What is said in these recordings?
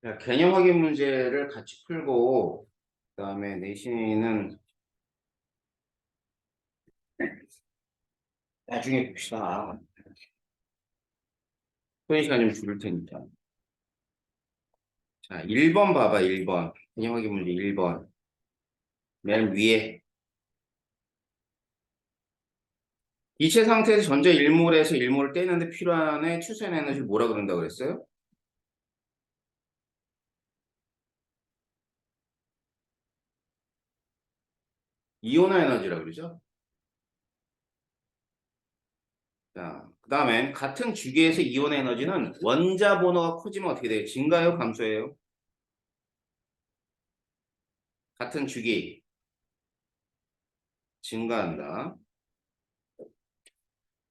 자, 개념 확인 문제를 같이 풀고, 그다음에 내신은 나중에 봅시다. 소요 시간 좀 줄일 테니까. 자, 1번 봐봐, 1번. 개념 확인 문제 1번. 맨 위에. 이체 상태에서 전자 일몰에서 일몰을 떼는데 필요한 추산 에너지를 뭐라 그런다고 그랬어요? 이온화 에너지라고 그러죠? 자, 그다음에 같은 주기에서 이온 에너지는 원자 번호가 커지면 어떻게 돼요? 증가해요, 감소해요? 같은 주기 증가한다.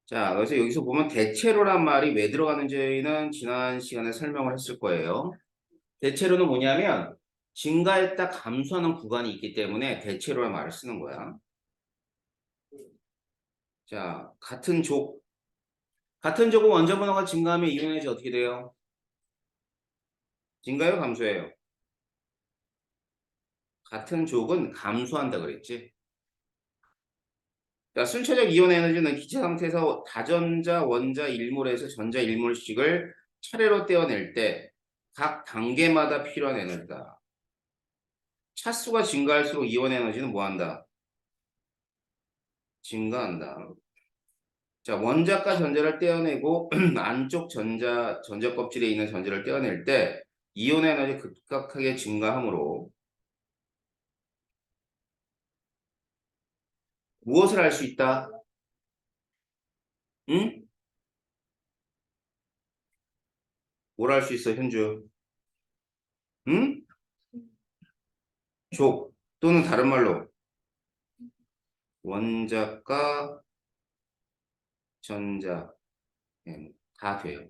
자, 그래서 여기서 보면 대체로란 말이 왜 들어가는지는 지난 시간에 설명을 했을 거예요. 대체로는 뭐냐면 증가했다 감소하는 구간이 있기 때문에 대체로란 말을 쓰는 거야. 자, 같은 족은 원자 번호가 증가하면 이온 에너지 어떻게 돼요? 증가해요, 감소해요? 같은 족은 감소한다 그랬지. 자, 순차적 이온 에너지는 기체 상태에서 다전자, 원자, 일몰에서 전자 일몰씩을 차례로 떼어낼 때 각 단계마다 필요한 에너지다. 차수가 증가할수록 이온 에너지는 뭐한다? 증가한다. 자, 원자과 전자를 떼어내고 안쪽 전자 껍질에 있는 전자를 떼어낼 때 이온 에너지 급격하게 증가하므로 무엇을 할 수 있다? 응? 뭘 할 수 있어, 현주? 응? 족 또는 다른 말로 원자과 전자 다 돼요.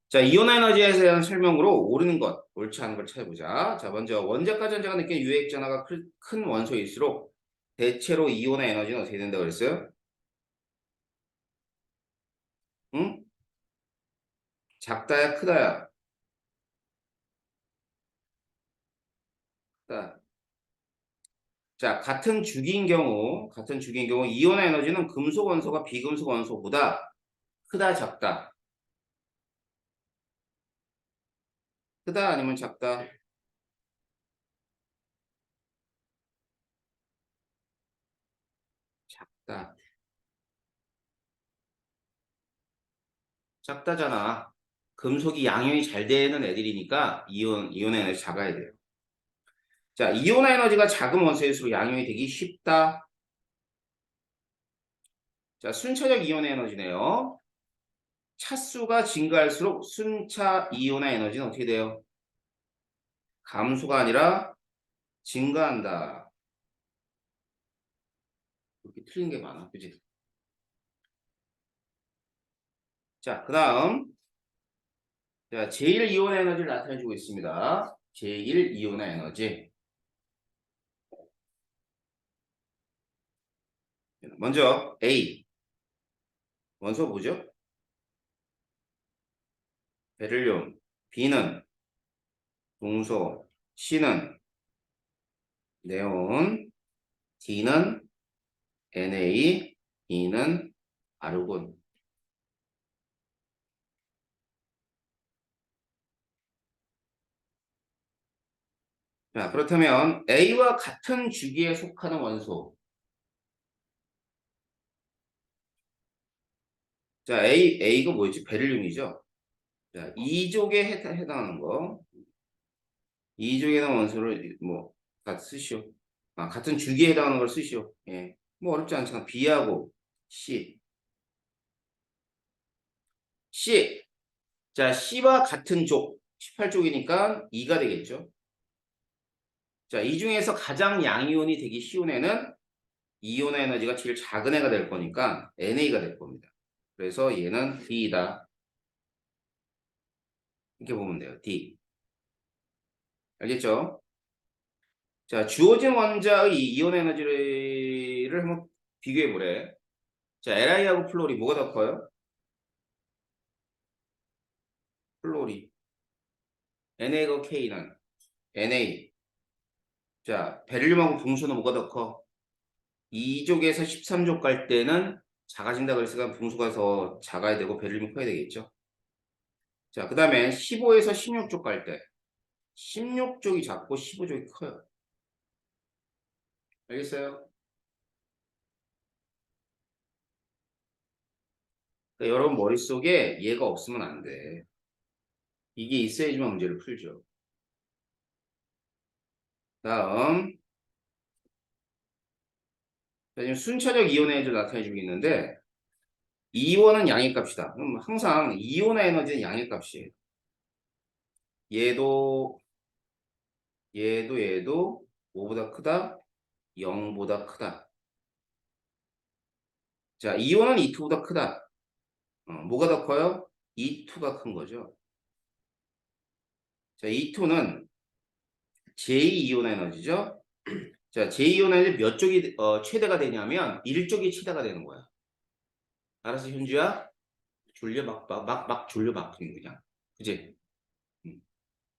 자, 이온 에너지에 대한 설명으로 옳은 것, 옳지 않은 걸 찾아보자. 자, 먼저 원자과 전자가 느끼는 유액 전하가 큰 원소일수록 대체로 이온의 에너지는 어떻게 된다고 그랬어요? 응? 작다야, 크다야? 크다. 자, 같은 주기인 경우 이온의 에너지는 금속 원소가 비금속 원소보다 크다, 작다? 크다 아니면 작다? 작다. 작다잖아. 금속이 양형이 잘 되는 애들이니까 이온의 에너지 작아야 돼요. 자, 이온 에너지가 작은 원소일수록 양형이 되기 쉽다. 자, 순차적 이온의 에너지네요. 차수가 증가할수록 순차 이온의 에너지는 어떻게 돼요? 감소가 아니라 증가한다. 이렇게 틀린 게 많아. 그지? 자, 그 다음. 자, 제1이온의 에너지를 나타내주고 있습니다. 제1이온의 에너지. 먼저 A. 원소 뭐죠? 베릴륨. B는 동소. C는 네온. D는 Na. E는 아르곤. 자, 그렇다면 A와 같은 주기에 속하는 원소. 자, A가 뭐였지? 베릴륨이죠? 자, 2족에 해당하는 거. 2족에 해당하는 원소를 다 쓰시오. 아, 같은 주기에 해당하는 걸 쓰시오. 예. 뭐 어렵지 않잖아. B하고 C. C. 자, C와 같은 족. 18족이니까 2가 되겠죠. 자, 이 중에서 가장 양이온이 되기 쉬운 애는 이온 에너지가 제일 작은 애가 될 거니까 NA가 될 겁니다. 그래서 얘는 D이다. 이렇게 보면 돼요. D. 알겠죠? 자, 주어진 원자의 이온 에너지를 한번 비교해 보래. 자, LI하고 플로리 뭐가 더 커요? 플로리. NA가 K는 NA. 자, 베릴륨하고 붕수는 뭐가 더 커? 2족에서 13족 갈 때는 작아진다 그랬으니까 붕수가 더 작아야 되고 베릴륨이 커야 되겠죠. 자, 그 다음에 15에서 16족 갈 때 16족이 작고 15족이 커요. 알겠어요? 그러니까 여러분 머릿속에 얘가 없으면 안 돼. 이게 있어야지만 문제를 풀죠. 다음, 자, 지금 순차적 이온의 에너지를 나타내주고 있는데 이온은 양의 값이다. 그럼 항상 이온의 에너지는 양의 값이에요. 얘도 얘도 5보다 크다, 0보다 크다. 자, 이온은 E2보다 크다. 뭐가 더 커요? E2가 큰 거죠. 자, E2는 제2이온 에너지죠. 자, 제2이온 에너지 몇 쪽이 최대가 되냐면 1쪽이 최대가 되는 거야. 알았어, 현주야? 졸려 막 졸려 막 그냥. 그지? 음.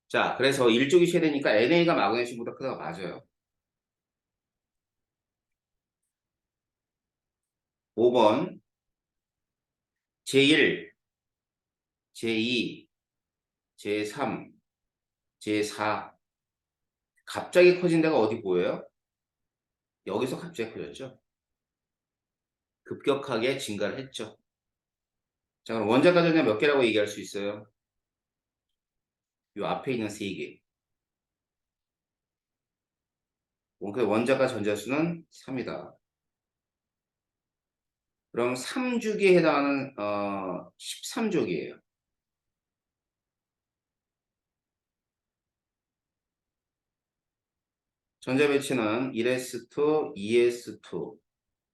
자, 그래서 1쪽이 최대니까 NA가 마그네슘보다 크다가 맞아요. 5번 제1, 제2, 제3, 제4 갑자기 커진 데가 어디 보여요? 여기서 갑자기 커졌죠. 급격하게 증가를 했죠. 자, 그럼 원자가 전자 몇 개라고 얘기할 수 있어요? 이 앞에 있는 3개. 원자가 전자수는 3이다. 그럼 3주기에 해당하는 13족이에요. 전자 배치는 1s2, 2s2,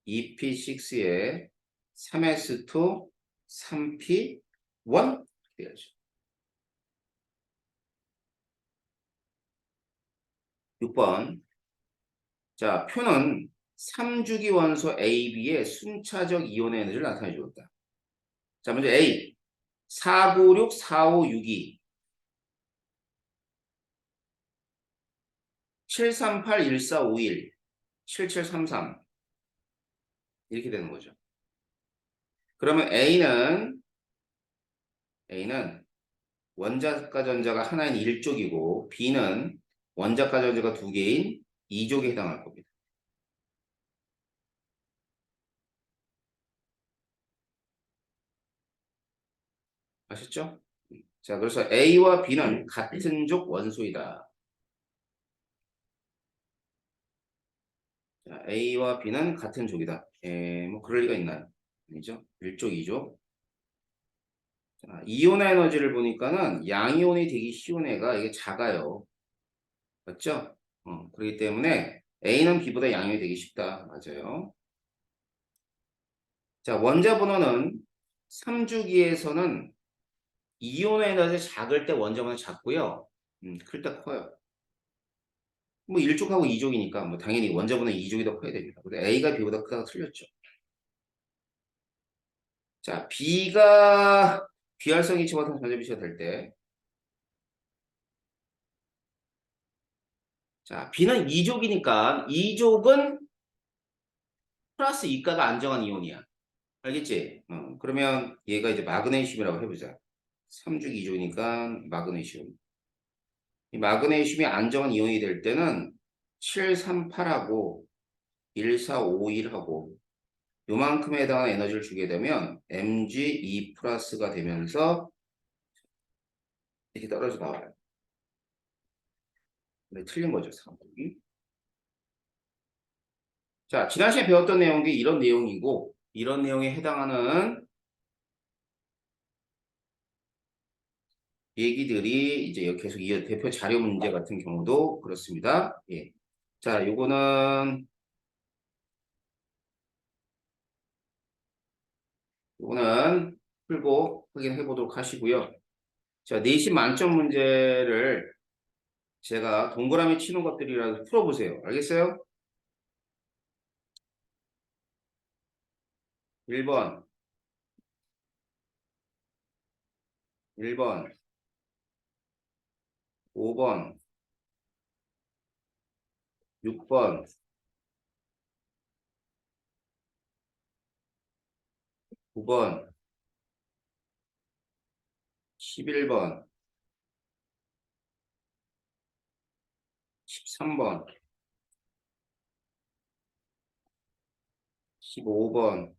2p6에 3s2, 3p1 돼야죠. 6번. 자, 표는 3주기 원소 AB의 순차적 이온의 에너지를 나타내 주었다. 자, 먼저 A. 496, 4562, 738, 1451, 7733 이렇게 되는 거죠. 그러면 A는 원자가 전자가 하나인 1족이고 B는 원자가 전자가 2개인 2족에 해당할 겁니다. 아셨죠? 자, 그래서 A와 B는 같은 족 원소이다. 자, A와 B는 같은 족이다. 뭐 그럴 리가 있나요? 아니죠? 1족, 2족. 자, 이온 에너지를 보니까는 양이온이 되기 쉬운 애가 이게 작아요. 맞죠? 그렇기 때문에 A는 B보다 양이온이 되기 쉽다. 맞아요. 자, 원자 번호는 3주기에서는 이온 에너지 작을 때 원자 번호 작고요. 클 때 커요. 뭐 1족하고 2족이니까 뭐 당연히 원자 번호 2족이 더 커야 됩니다. 근데 A가 B보다 크다가 틀렸죠. 자, B가 비활성 이치와탄 전자비치가 될 때, 자, B는 2족이니까 2족은 플러스 이가가 안정한 이온이야. 알겠지? 그러면 얘가 이제 마그네슘이라고 해보자. 3족 2족이니까 마그네슘. 이 마그네슘이 안정한 이온이 될 때는 738하고 1451하고 요만큼에 해당하는 에너지를 주게 되면 Mg2 플러스가 되면서 이렇게 떨어져 나와요. 근데 틀린 거죠, 3족이. 자, 지난 시간에 배웠던 내용이 이런 내용이고 이런 내용에 해당하는 얘기들이 이제 계속 이 대표 자료 문제 같은 경우도 그렇습니다. 예. 자, 요거는 풀고 확인해 보도록 하시고요. 자, 내신 만점 문제를 제가 동그라미 치는 것들이라도 풀어보세요. 알겠어요? 1번, 1번. 5번, 6번, 9번, 11번, 13번, 15번,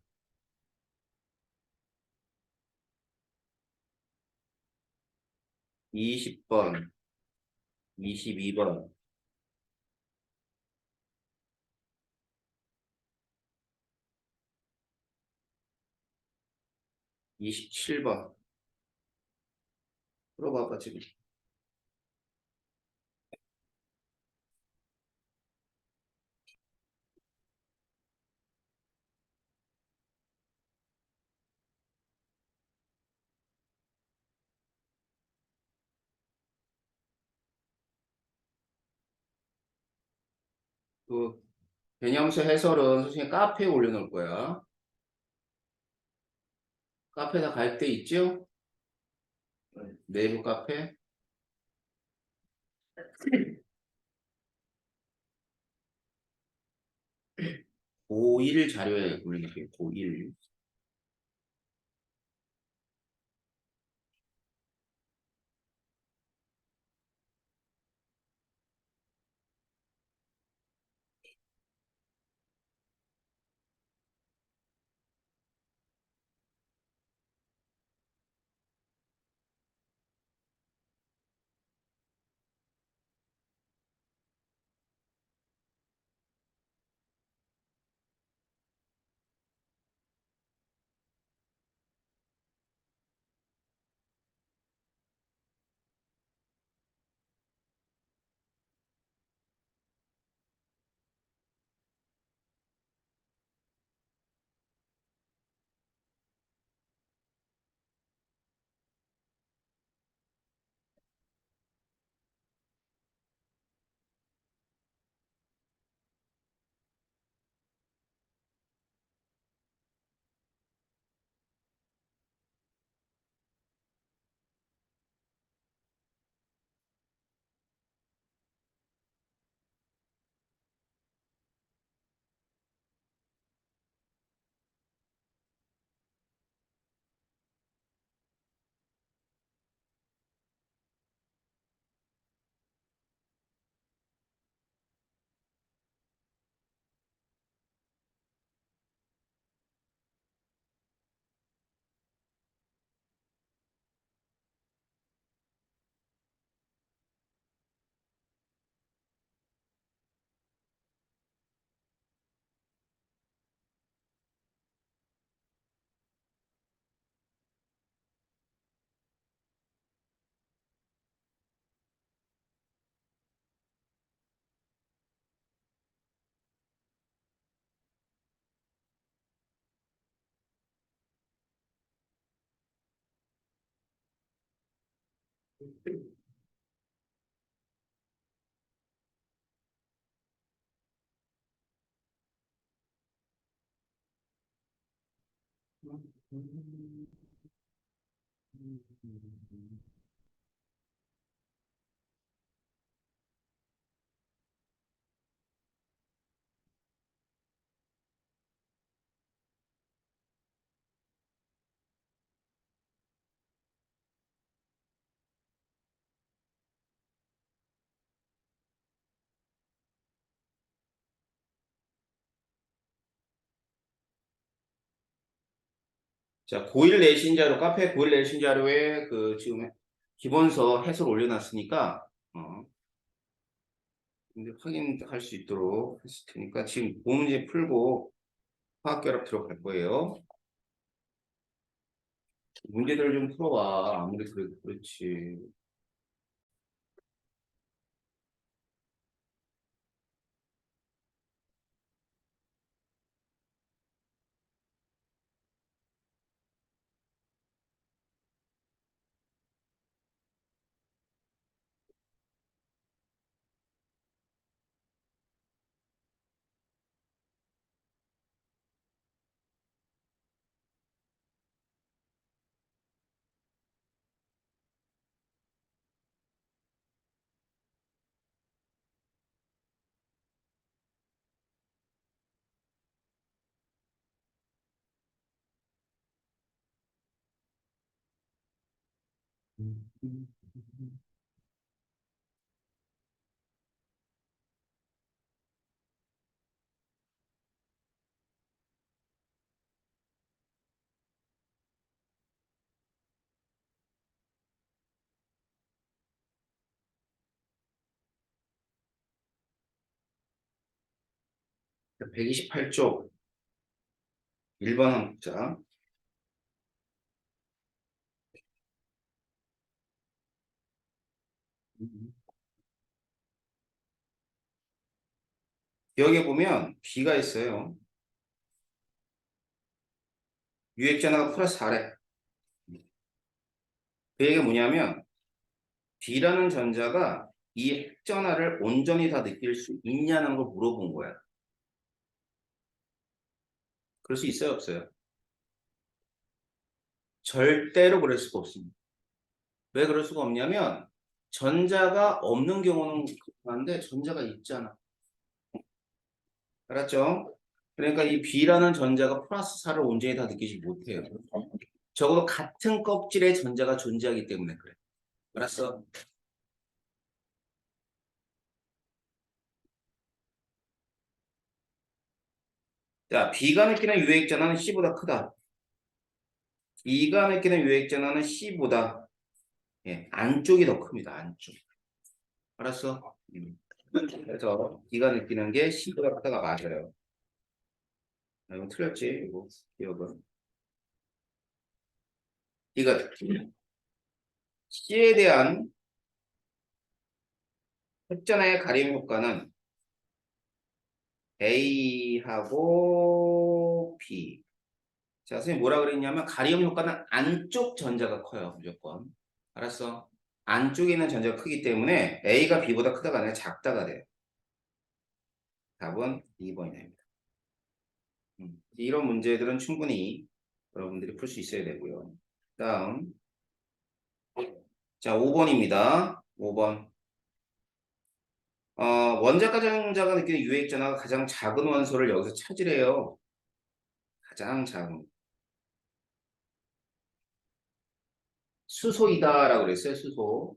20번, 22번, 27번. 풀어봐봐, 지금. 그 개념수 해설은 선생님 카페에 올려놓을 거야. 카페에다 갈 때 있죠? 내부 카페. 고1 자료에 올려놓을게요. 고1. 자, 고1 내신 자료, 카페 고1 내신 자료에 그 지금 기본서 해설 올려놨으니까, 이제 확인할 수 있도록 했을 테니까 지금 문제 풀고 화학결합 들어갈 거예요. 문제들 좀 풀어봐. 아무리 그래도 그렇지. 128쪽 1번 한국자. 여기 보면 B가 있어요. 유액전화가 플러스 4래. 그 얘기가 뭐냐면 B라는 전자가 이 핵전화를 온전히 다 느낄 수 있냐는 걸 물어본 거야. 그럴 수 있어요, 없어요? 절대로 그럴 수가 없습니다. 왜 그럴 수가 없냐면 전자가 없는 경우는 한데 전자가 있잖아. 알았죠? 그러니까 이 B라는 전자가 플러스 4를 온전히 다 느끼지 못해요. 적어도 같은 껍질의 전자가 존재하기 때문에 그래. 알았어? 자, B가 느끼는 유액전화는 C보다 크다. E가 느끼는 유액전화는 C보다 안쪽이 더 큽니다. 안쪽. 알았어? 그래서 B가 느끼는 게 C보다 크다가 맞아요. 이거 틀렸지? 이거 기억은. B가 C에 대한 핵전화의 가림 효과는 A하고 B. 자, 선생님 뭐라 그랬냐면 가리움 효과는 안쪽 전자가 커요. 무조건. 알았어? 안쪽에 있는 전자가 크기 때문에 A가 B보다 크다가 아니라 작다가 돼요. 답은 2번이 됩니다. 이런 문제들은 충분히 여러분들이 풀 수 있어야 되고요. 다음. 자, 5번입니다. 5번. 원자 가장자가 느끼는 유액전화가 가장 작은 원소를 여기서 찾으래요. 가장 작은. 수소이다라고 그랬어요. 수소.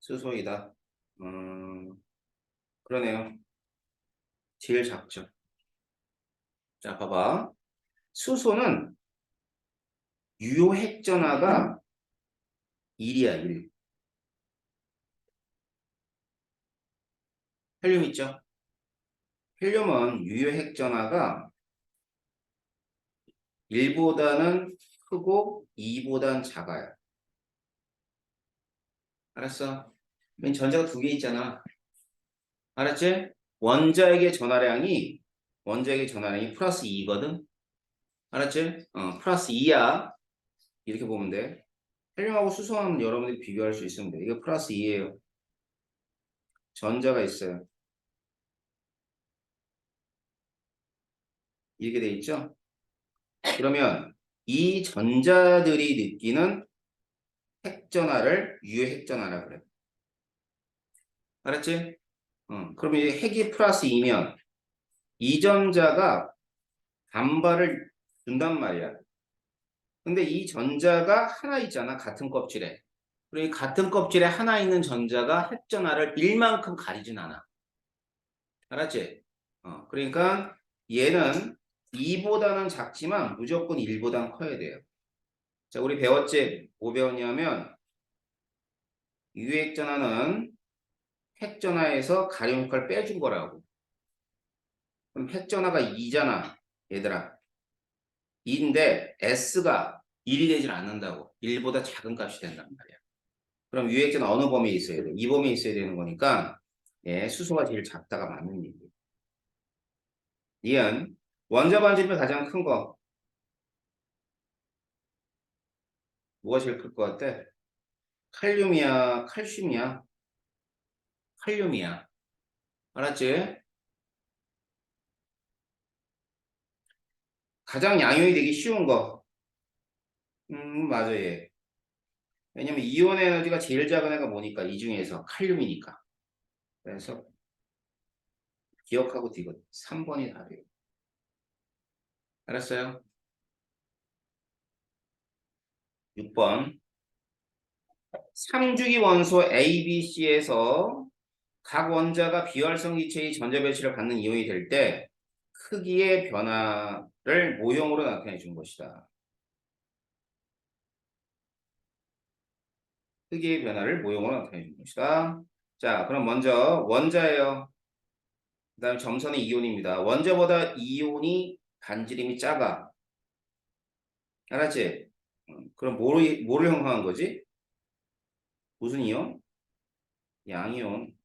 수소이다. 그러네요. 제일 작죠. 자, 봐봐. 수소는 유효핵전화가 1이야, 1. 헬륨 있죠? 헬륨은 유효핵전화가 1보다는 크고 2보다는 작아요. 알았어? 맨 전자가 두 개 있잖아. 알았지? 원자에게 전하량이 플러스 2거든? 알았지? 플러스 2야. 이렇게 보면 돼. 헬륨하고 수소는 여러분들이 비교할 수 있으면 돼. 이거 플러스 2예요. 전자가 있어요. 이렇게 돼 있죠? 그러면 이 전자들이 느끼는 핵전화를 유효핵전화라 그래. 알았지? 그러면 이 핵이 플러스 2면 이 전자가 반발을 준단 말이야. 근데 이 전자가 하나 있잖아. 같은 껍질에. 그리고 같은 껍질에 하나 있는 전자가 핵전화를 1만큼 가리진 않아. 알았지? 그러니까 얘는 2보다는 작지만 무조건 1보다는 커야 돼요. 자, 우리 배웠지? 뭐 배웠냐면 유액전화는 핵전화에서 가림 효과를 빼준 거라고. 그럼 핵전화가 2잖아. 얘들아. 2인데 S가 1이 되질 않는다고. 1보다 작은 값이 된단 말이야. 그럼 유액전화 어느 범위에 있어야 돼? 이 범위에 있어야 되는 거니까 수소가 제일 작다가 맞는 얘기. 이은 원자 반지름이 가장 큰 거. 뭐가 제일 클 것 같아? 칼륨이야? 칼슘이야? 칼륨이야. 알았지? 가장 양용이 되기 쉬운 거. 맞아, 얘. 왜냐면 이온 에너지가 제일 작은 애가 뭐니까? 이 중에서 칼륨이니까. 그래서 기억하고 뒤거 3번이 답이에요. 알았어요? 6번. 3주기 원소 A, B, C에서 각 원자가 비활성 기체의 전자배치를 갖는 이온이 될 때 크기의 변화를 모형으로 나타내 준 것이다. 크기의 변화를 모형으로 나타내 준 것이다. 자, 그럼 먼저 원자예요. 그 다음에 점선은 이온입니다. 원자보다 이온이 반지름이 작아. 알았지? 그럼 뭐를 형성한 거지? 무슨 이온? 양이온.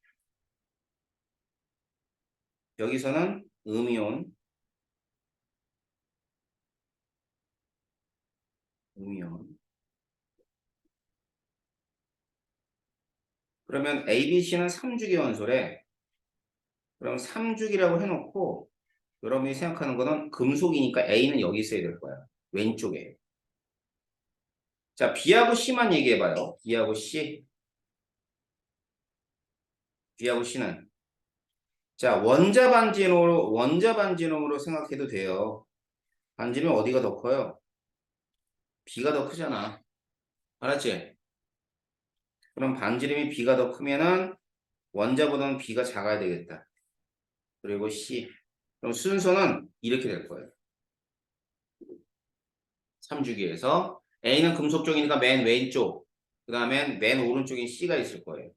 여기서는 음이온. 음이온. 그러면 ABC는 3주기 원소래. 그럼 3주기라고 해놓고 여러분이 생각하는 거는 금속이니까 A는 여기 있어야 될 거야. 왼쪽에. 자, B하고 C만 얘기해봐요. B하고 C. B하고 C는. 자, 원자 반지름으로 생각해도 돼요. 반지름 어디가 더 커요? B가 더 크잖아. 알았지? 그럼 반지름이 B가 더 크면은 원자보다는 B가 작아야 되겠다. 그리고 C. 그럼 순서는 이렇게 될 거예요. 3주기에서 A는 금속 쪽이니까 맨 왼쪽, 그 다음엔 맨 오른쪽에 C가 있을 거예요.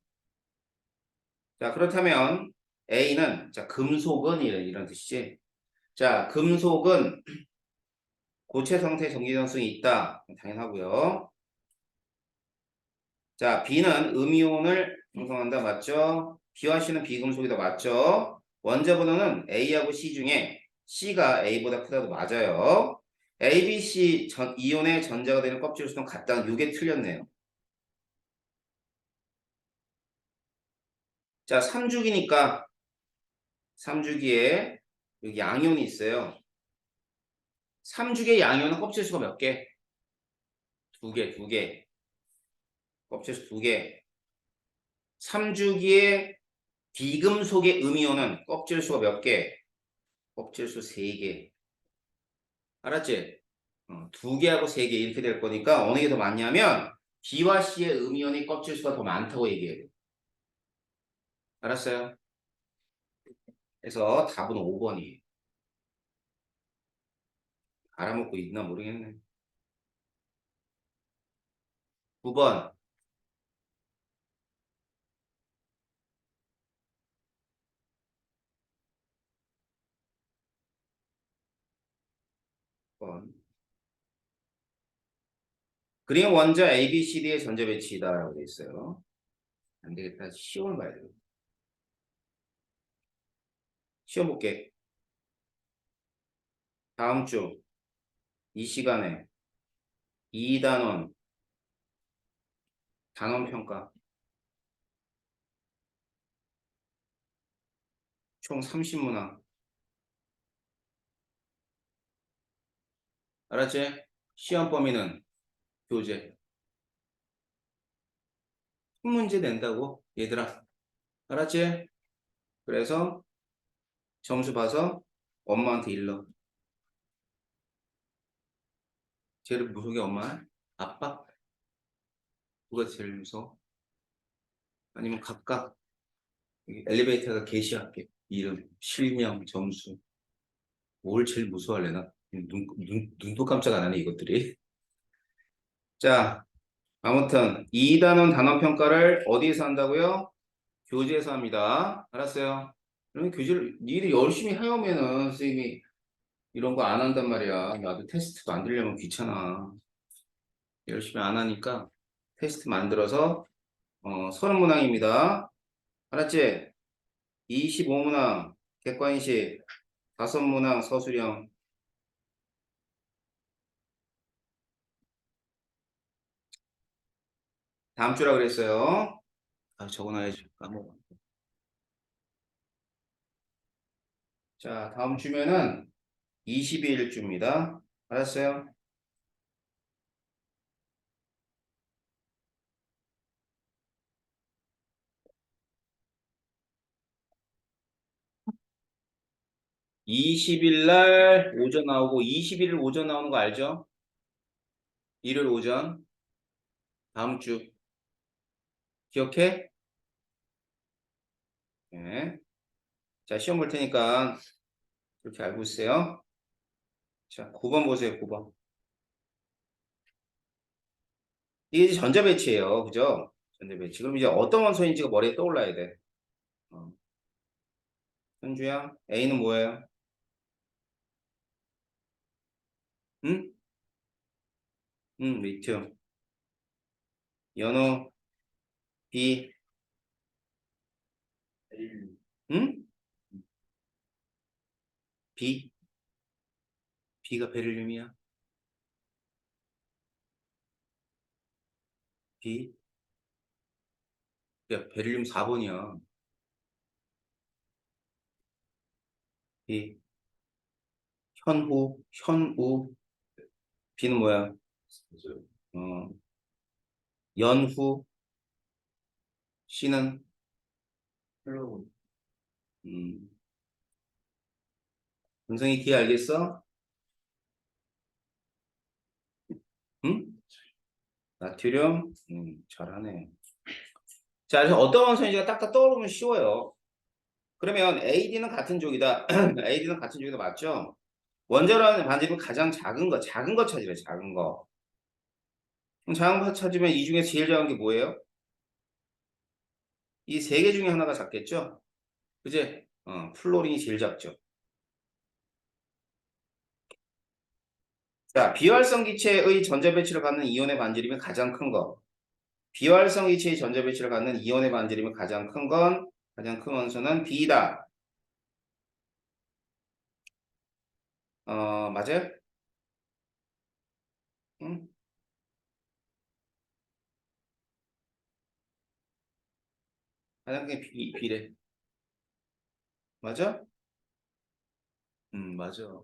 자, 그렇다면 A는, 자, 금속은 이런 뜻이지. 자, 금속은 고체 상태 전기전성이 있다. 당연하고요. 자, B는 음이온을 형성한다. 맞죠? B와 C는 비금속이다. 맞죠? 원자 번호는 A하고 C 중에 C가 A보다 크다도 맞아요. A, B, C 이온의 전자가 되는 껍질 수는 같다. 이게 틀렸네요. 자, 3주기니까 3주기에 여기 양이온이 있어요. 3주기의 양이온은 껍질 수가 몇 개? 두 개. 껍질 수 두 개. 3주기의 비금속의 음이온은 껍질 수가 몇 개? 껍질 수 3개. 알았지? 두 개하고 3개 이렇게 될 거니까 어느 게 더 많냐면 B와 C의 음이온의 껍질 수가 더 많다고 얘기해야 돼. 알았어요? 그래서 답은 5번이에요. 알아먹고 있나 모르겠네. 9번. 그림 원자 A, B, C, D의 전자 배치이다라고 돼 있어요. 안 되겠다. 시험을 봐야 돼요. 시험 볼게. 다음 주 이 시간에 2단원 단원 평가 총 30문항. 알았지? 시험 범위는 교재. 큰 문제 낸다고 얘들아. 알았지? 그래서 점수 봐서 엄마한테 일러. 제일 무서운 게 엄마? 아빠? 누가 제일 무서워? 아니면 각각 엘리베이터가 게시할게. 이름, 실명, 점수. 뭘 제일 무서워하려나? 눈도 깜짝 안 하네, 이것들이. 자, 아무튼 2단원 단원 평가를 어디에서 한다고요? 교재에서 합니다. 알았어요? 그러면 교재를 니들 열심히 해오면은 선생님이 이런 거 안 한단 말이야. 나도 테스트 만들려면 귀찮아. 열심히 안 하니까 테스트 만들어서 30문항입니다. 알았지? 25문항 객관식, 5문항 서술형. 다음 주라 그랬어요. 아, 적어놔야지. 까먹어. 자, 다음 주면은 22일주입니다. 알았어요? 20일 날 오전 나오고 21일 오전 나오는 거 알죠? 일요일 오전. 다음 주. 기억해? 네. 자, 시험 볼 테니까 그렇게 알고 있어요. 자, 9번 보세요, 9번. 이게 이제 전자배치예요. 그죠? 전자배치. 그럼 이제 어떤 원소인지가 머리에 떠올라야 돼. 어. 현주야, A는 뭐예요? 응? 응, 리튬. 연호, B, 응? B, B가 베릴륨이야. B, 야, 베릴륨 4번이야. B, 현우, B는 뭐야? 어, 연후, C는, 음, 은성이 D 알겠어? 응? 나트륨, 잘하네. 자, 그래서 어떤 원소인지가 딱딱 떠오르면 쉬워요. 그러면 AD는 같은 쪽이다. AD는 같은 쪽이다 맞죠? 원자로는 반지름 가장 작은 거 찾으래, 작은 거. 그럼 작은 거 찾으면 이 중에 제일 작은 게 뭐예요? 이 세 개 중에 하나가 작겠죠? 그제? 플로린이 제일 작죠. 자, 비활성 기체의 전자 배치를 갖는 이온의 반지름이 가장 큰 거. 비활성 기체의 전자 배치를 갖는 이온의 반지름이 가장 큰 원소는 B다. 맞아요? 응? 가장 큰 게 B래. 맞아? 맞아.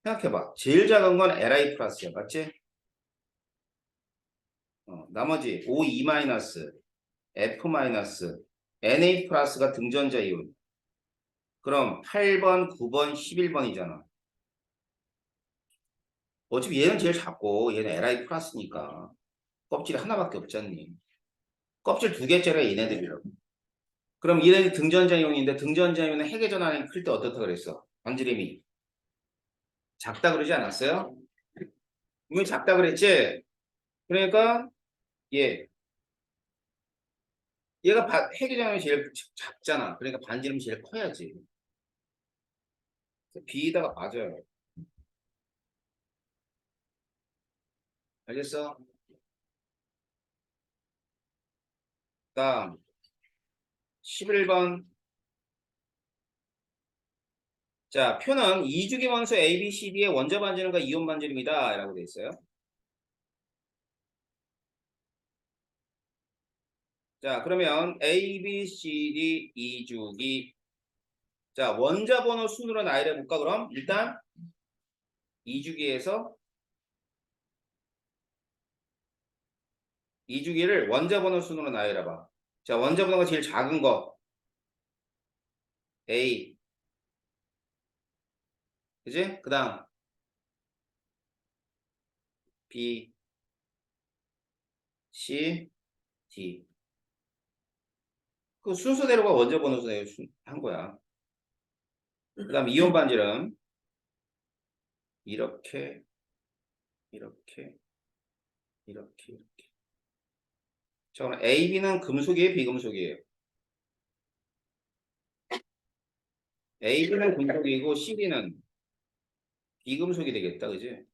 생각해봐. 제일 작은 건 Li 플러스야. 맞지? 나머지 O2 마이너스, F 마이너스, Na 플러스가 등전자 이온. 그럼 8번, 9번, 11번이잖아. 어차피 얘는 제일 작고 얘는 Li 플러스니까 껍질이 하나밖에 없잖니. 껍질 두 개짜리가 얘네들이라고. 그럼 얘네들 등전자 이온인데 등전자 이온은 핵의 전환이 클 때 어떻다 그랬어? 반지름이 작다 그러지 않았어요? 분명히 작다 그랬지? 그러니까 얘 얘가 핵의 전환이 제일 작잖아. 그러니까 반지름이 제일 커야지. B에다가 맞아요. 알겠어? 다음 11번. 자, 표는 이주기 원소 A, B, C, D의 원자 반지름과 이온 반지름이다 라고 돼 있어요. 자, 그러면 A, B, C, D 이주기. 자, 원자 번호 순으로 나열해 볼까 그럼? 일단 이주기에서 이주기를 원자 번호 순으로 나열해 봐. 자, 원자 번호가 제일 작은 거 A. 그지? 그다음 B, C, D. 그 순서대로가 원자 번호 순으로 한 거야. 그다음 이온 반지름 이렇게 이렇게 이렇게 이렇게. 자, 그럼 A, B는 금속이에요, 비금속이에요? A, B는 금속이고 C, D는 비금속이 되겠다, 그지?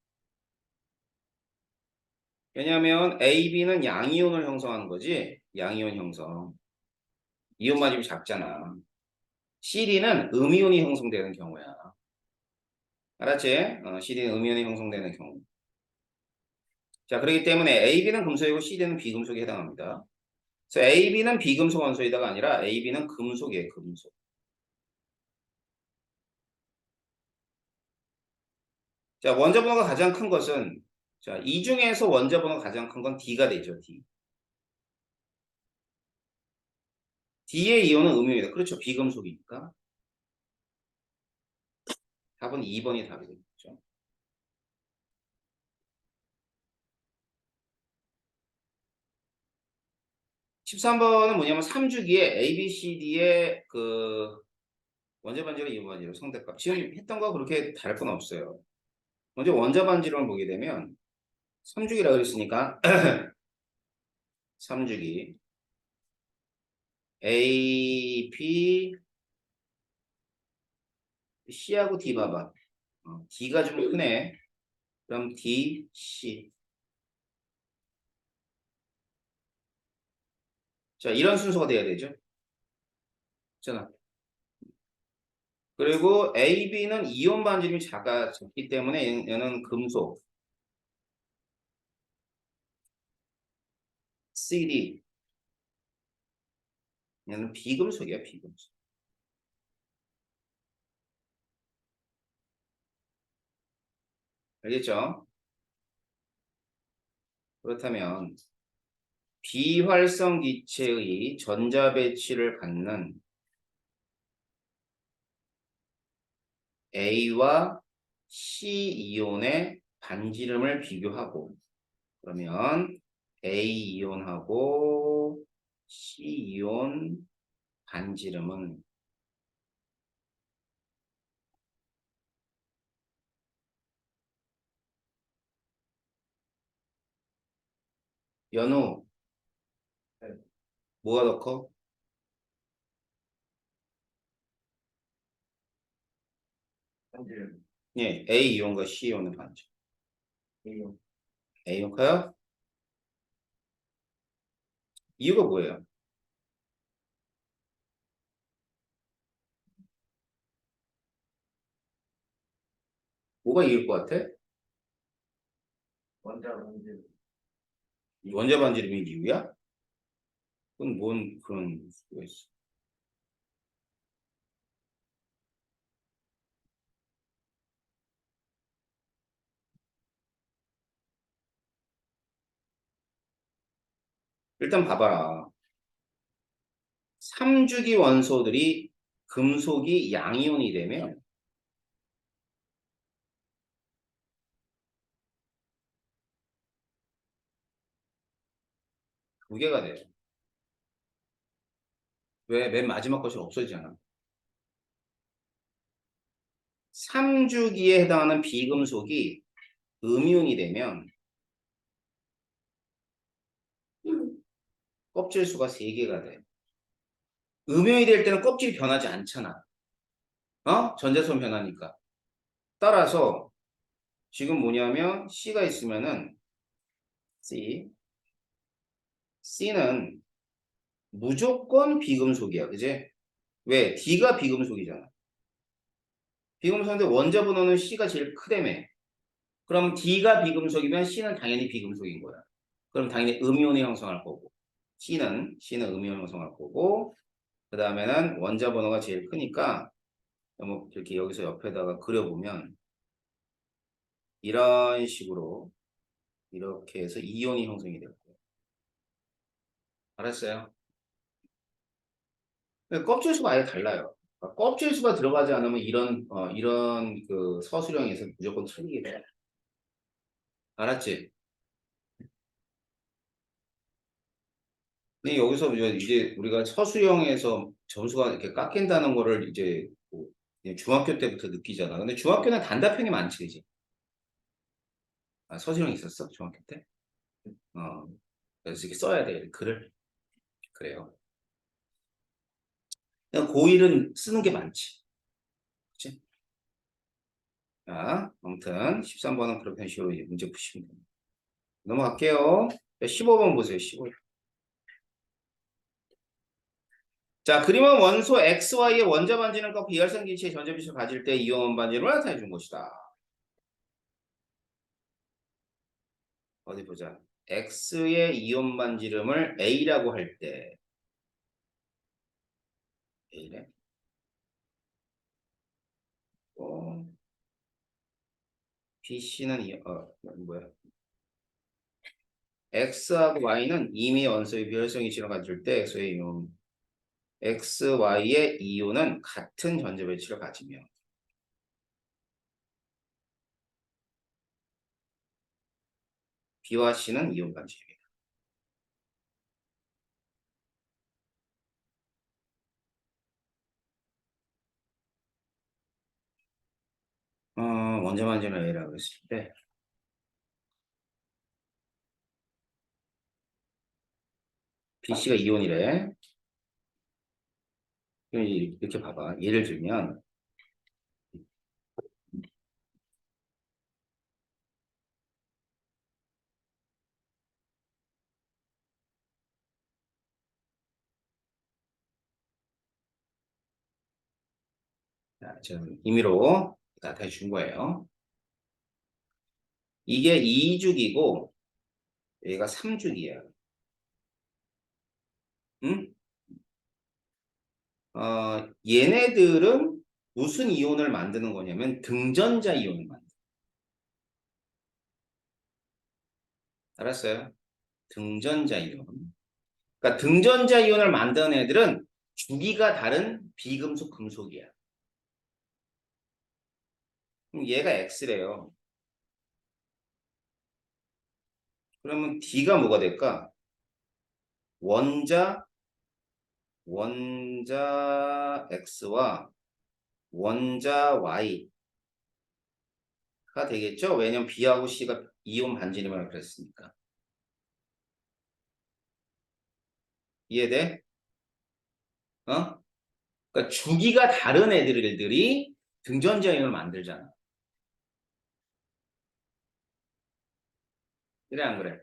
왜냐하면 A, B는 양이온을 형성하는 거지. 양이온 형성. 이온 반지름이 작잖아. C, D는 음이온이 형성되는 경우야. 알았지? C, D는 음이온이 형성되는 경우. 자, 그렇기 때문에 A, B는 금속이고 C, D는 비금속에 해당합니다. 그래서 A, B는 비금속 원소이다가 아니라 A, B는 금속이에요, 금속. 자, 원자 번호가 가장 큰 것은 자, 이 중에서 원자 번호가 가장 큰 건 D가 되죠, D. D의 이온은 음이온이다. 그렇죠. 비금속이니까. 답은 2번이 답이겠죠. 13번은 뭐냐면 3주기에 A, B, C, D의 그 원자 반지름, 이온 반지름, 성대값. 지금 했던 거 그렇게 다를 건 없어요. 먼저 원자 반지름을 보게 되면 3주기라 그랬으니까 3주기 A, B, C하고 D 봐봐. D가 좀 크네. 그럼 D, C. 자, 이런 순서가 돼야 되죠. 자, 그리고 A, B는 이온 반지름이 작기 때문에 얘는 금속. C, D. 얘는 비금속이야, 비금속. 알겠죠? 그렇다면 비활성 기체의 전자 배치를 갖는 A와 C 이온의 반지름을 비교하고 그러면 A 이온하고 C 이온 반지름은 연우 뭐가 더 커? 반지름. 예, A 이온과 C 이온의 반지름. A이온. A이온 커요? 이유가 뭐예요? 뭐가 이길 것 같아? 원자 반지름. 원자 반지름이 이유야? 그건 뭔 그런 수가 있어. 일단 봐봐라. 3주기 원소들이 금속이 양이온이 되면 두 개가 돼요. 왜? 맨 마지막 것이 없어지잖아. 3주기에 해당하는 비금속이 음이온이 되면 껍질 수가 3개가 돼. 음이온이 될 때는 껍질이 변하지 않잖아. 전자선 변하니까. 따라서 지금 뭐냐면 C가 있으면은 C, C는 무조건 비금속이야. 그지? 왜? D가 비금속이잖아. 비금속인데 원자 번호는 C가 제일 크다며. 그럼 D가 비금속이면 C는 당연히 비금속인 거야. 그럼 당연히 음이온을 형성할 거고 C는 음이온을 형성할 거고 그 다음에는 원자 번호가 제일 크니까 뭐 이렇게 여기서 옆에다가 그려보면 이런 식으로 이렇게 해서 이온이 형성이 될 거예요. 알았어요? 근데 껍질 수가 아예 달라요. 그러니까 껍질 수가 들어가지 않으면 이런 그 서술형에서 무조건 틀리게 돼. 알았지? 근데 여기서 이제 우리가 서술형에서 점수가 이렇게 깎인다는 거를 이제 뭐 그냥 중학교 때부터 느끼잖아. 근데 중학교는 단답형이 많지, 그지? 서술형 있었어? 중학교 때? 어. 그래서 이렇게 써야 돼, 글을. 그래요. 그냥 고1은 쓰는 게 많지. 그치? 자, 아무튼 13번은 그런 식으로 이제 문제 푸시면 됩니다. 넘어갈게요. 15번 보세요, 15번. 자, 그림은 원소 XY의 원자 반지름과 비활성 기체의 전자빛을 가질 때 이온 반지름을 나타내 준 것이다. 어디 보자. X의 이온 반지름을 A라고 할 때, A래? 어, BC는 뭐야? X하고 Y는 이미 원소의 비활성 기체를 가질 때 X의 이온, XY의 이온은 같은 전자 배치를 가지며 B와 C는 이온 반지름이다. 원자 반지는 A라고 했을 때 BC가 이온이래. 그럼 이렇게 봐봐. 예를 들면 자, 지금 임의로 나타내 준 거예요. 이게 2죽이고 얘가 3죽이야. 응? 얘네들은 무슨 이온을 만드는 거냐면 등전자 이온을 만들어. 알았어요? 등전자 이온. 그러니까 등전자 이온을 만드는 애들은 주기가 다른 비금속 금속이야. 그럼 얘가 X래요. 그러면 D가 뭐가 될까? 원자 X와 원자 Y가 되겠죠? 왜냐면 B하고 C가 이온 반지름이라고 그랬으니까. 이해돼? 어? 그러니까 주기가 다른 애들이 등전자 이온을 만들잖아. 그래 안 그래?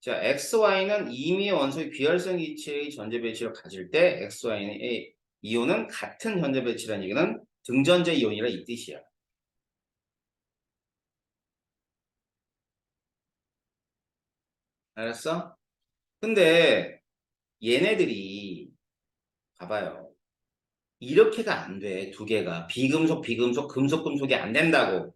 자, XY는 이미 원소의 비활성 이체의 전자 배치를 가질 때 XY는 이온은 같은 전자 배치라는 얘기는 등전자 이온이라 이 뜻이야. 알았어? 근데 얘네들이 봐봐요. 이렇게가 안 돼. 두 개가 비금속, 비금속, 금속, 금속이 안 된다고.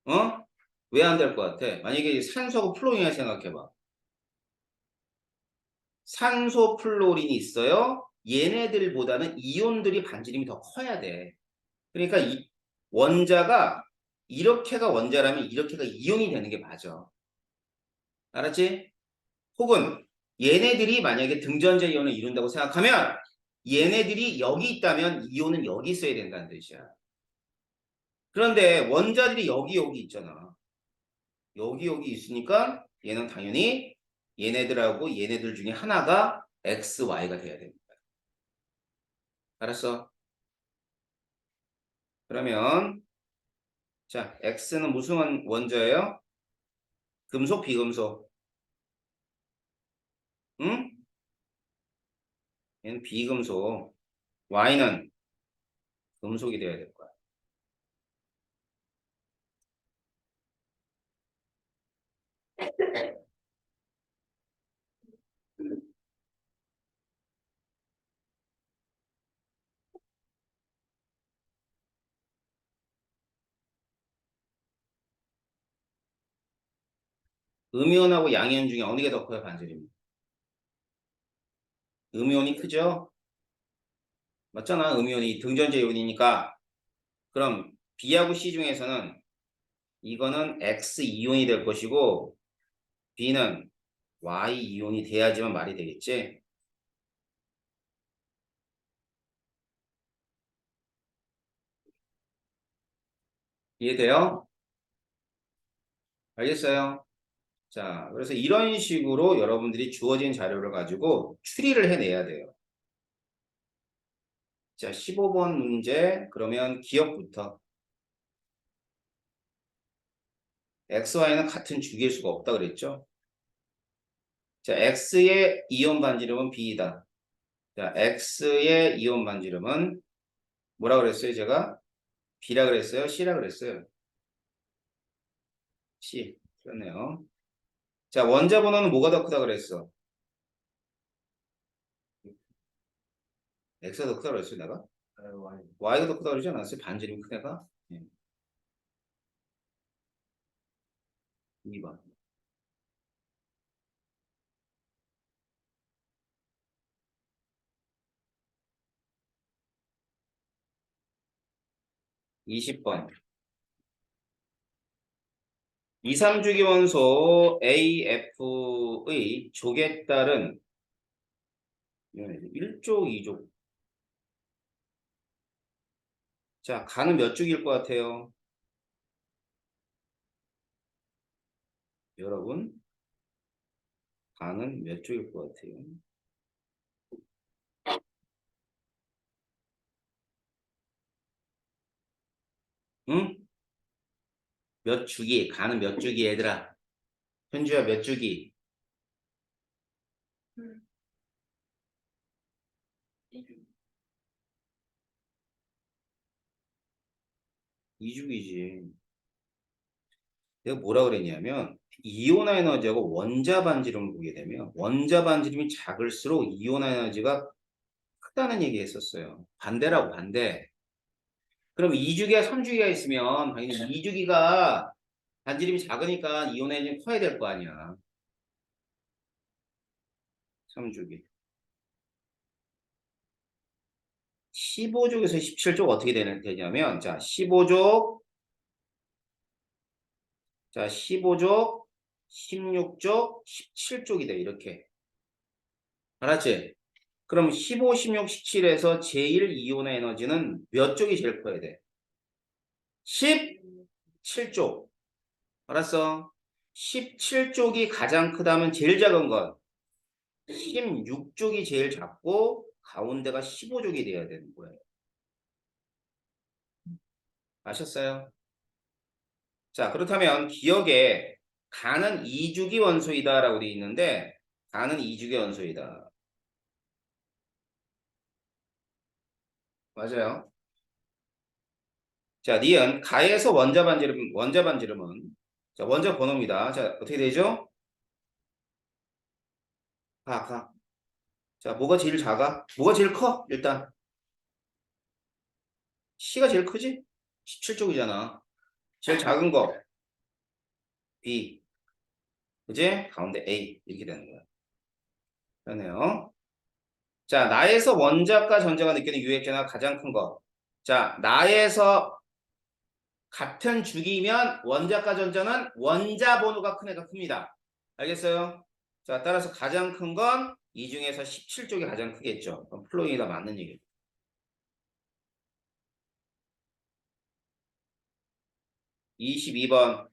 어? 왜 안 될 것 같아? 만약에 산소하고 플로린이라 생각해봐. 산소 플로린이 있어요. 얘네들보다는 이온들이 반지름이 더 커야 돼. 그러니까 이 원자가 이렇게가 원자라면 이렇게가 이온이 되는 게 맞아. 알았지? 혹은 얘네들이 만약에 등전자 이온을 이룬다고 생각하면 얘네들이 여기 있다면 이온은 여기 있어야 된다는 뜻이야. 그런데 원자들이 여기 있잖아. 여기 있으니까 얘는 당연히 얘네들하고 얘네들 중에 하나가 XY가 돼야 됩니다. 알았어? 그러면 자, X는 무슨 원자예요? 금속, 비금속? 응? 얘는 비금속. Y는 금속이 돼야 될 거야. 음이온하고 양이온 중에 어느 게 더 커요, 반지름이? 음이온이 크죠? 맞잖아. 음이온이 등전자 이온이니까. 그럼 B하고 C 중에서는 이거는 X 이온이 될 것이고 B는 Y 이온이 돼야지만 말이 되겠지? 이해돼요? 알겠어요? 자, 그래서 이런 식으로 여러분들이 주어진 자료를 가지고 추리를 해내야 돼요. 자, 15번 문제. 그러면 기억부터. XY는 같은 주기일 수가 없다 그랬죠? 자, X의 이온 반지름은 B이다. 자, X의 이온 반지름은 뭐라 그랬어요, 제가? B라 그랬어요? C라 그랬어요? C. 그렇네요. 자, 원자 번호는 뭐가 더 크다 그랬어? X가 더 크다 그랬어요, 내가? Y가 더 크다 그러지 않았어요? 반지름 큰 애가? 네. 2번. 20번. 2, 3주기 원소 AF의 족에 따른 1족, 2족 자, 가는 몇 쪽일 것 같아요? 여러분, 가는 몇 쪽일 것 같아요? 응? 몇 주기? 가는 몇 주기, 얘들아? 현주야, 몇 주기? 이주기지. 내가 뭐라 그랬냐면 이온화 에너지하고 원자 반지름을 보게 되면 원자 반지름이 작을수록 이온화 에너지가 크다는 얘기 했었어요. 반대라고 반대. 그럼 2주기와 3주기가 있으면 당연히 2주기가 반지름이 작으니까 이온화 에너지는 커야 될 거 아니야. 3주기. 15족에서 17족 어떻게 되냐면 자 15족 자 15족 16족 17족이 돼 이렇게. 알았지? 그럼 15, 16, 17에서 제일 이온의 에너지는 몇 쪽이 제일 커야 돼? 17쪽. 알았어? 17쪽이 가장 크다면 제일 작은 건 16쪽이 제일 작고 가운데가 15쪽이 돼야 되는 거예요. 아셨어요? 자, 그렇다면 기억에 가는 2주기 원소이다라고 되어 있는데 가는 2주기 원소이다. 맞아요. 자, 니은 가에서 원자 반지름은 자, 원자 번호입니다. 자, 어떻게 되죠? 가. 자, 뭐가 제일 작아? 뭐가 제일 커? 일단 C가 제일 크지? 17쪽이잖아. 제일 작은 거 B. 그지? 가운데 A 이렇게 되는 거야. 그러네요. 자, 나에서 원자과 전자가 느끼는 유액전화가 가장 큰 거. 자, 나에서 같은 주기면 원자과 전자는 원자 번호가 큰 애가 큽니다. 알겠어요? 자, 따라서 가장 큰 건 이 중에서 17쪽이 가장 크겠죠. 그럼 플로잉이다 맞는 얘기예요. 22번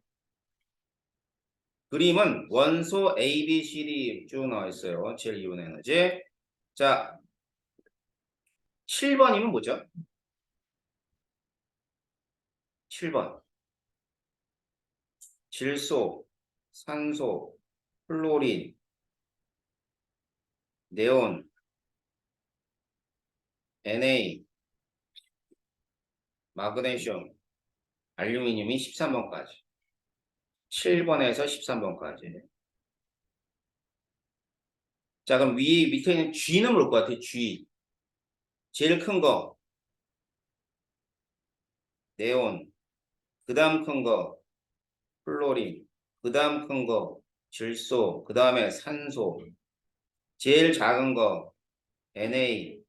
그림은 원소 A, B, C, D 쭉 나와 있어요. 제일 이온 에너지. 자, 7번이면 뭐죠? 7번. 질소, 산소, 플로린, 네온, Na, 마그네슘, 알루미늄이 13번까지. 7번에서 13번까지. 자, 그럼 밑에 있는 G는 뭘 것 같아? G. 제일 큰 거, 네온. 그 다음 큰 거, 플로린. 그 다음 큰 거, 질소. 그 다음에 산소. 제일 작은 거, Na.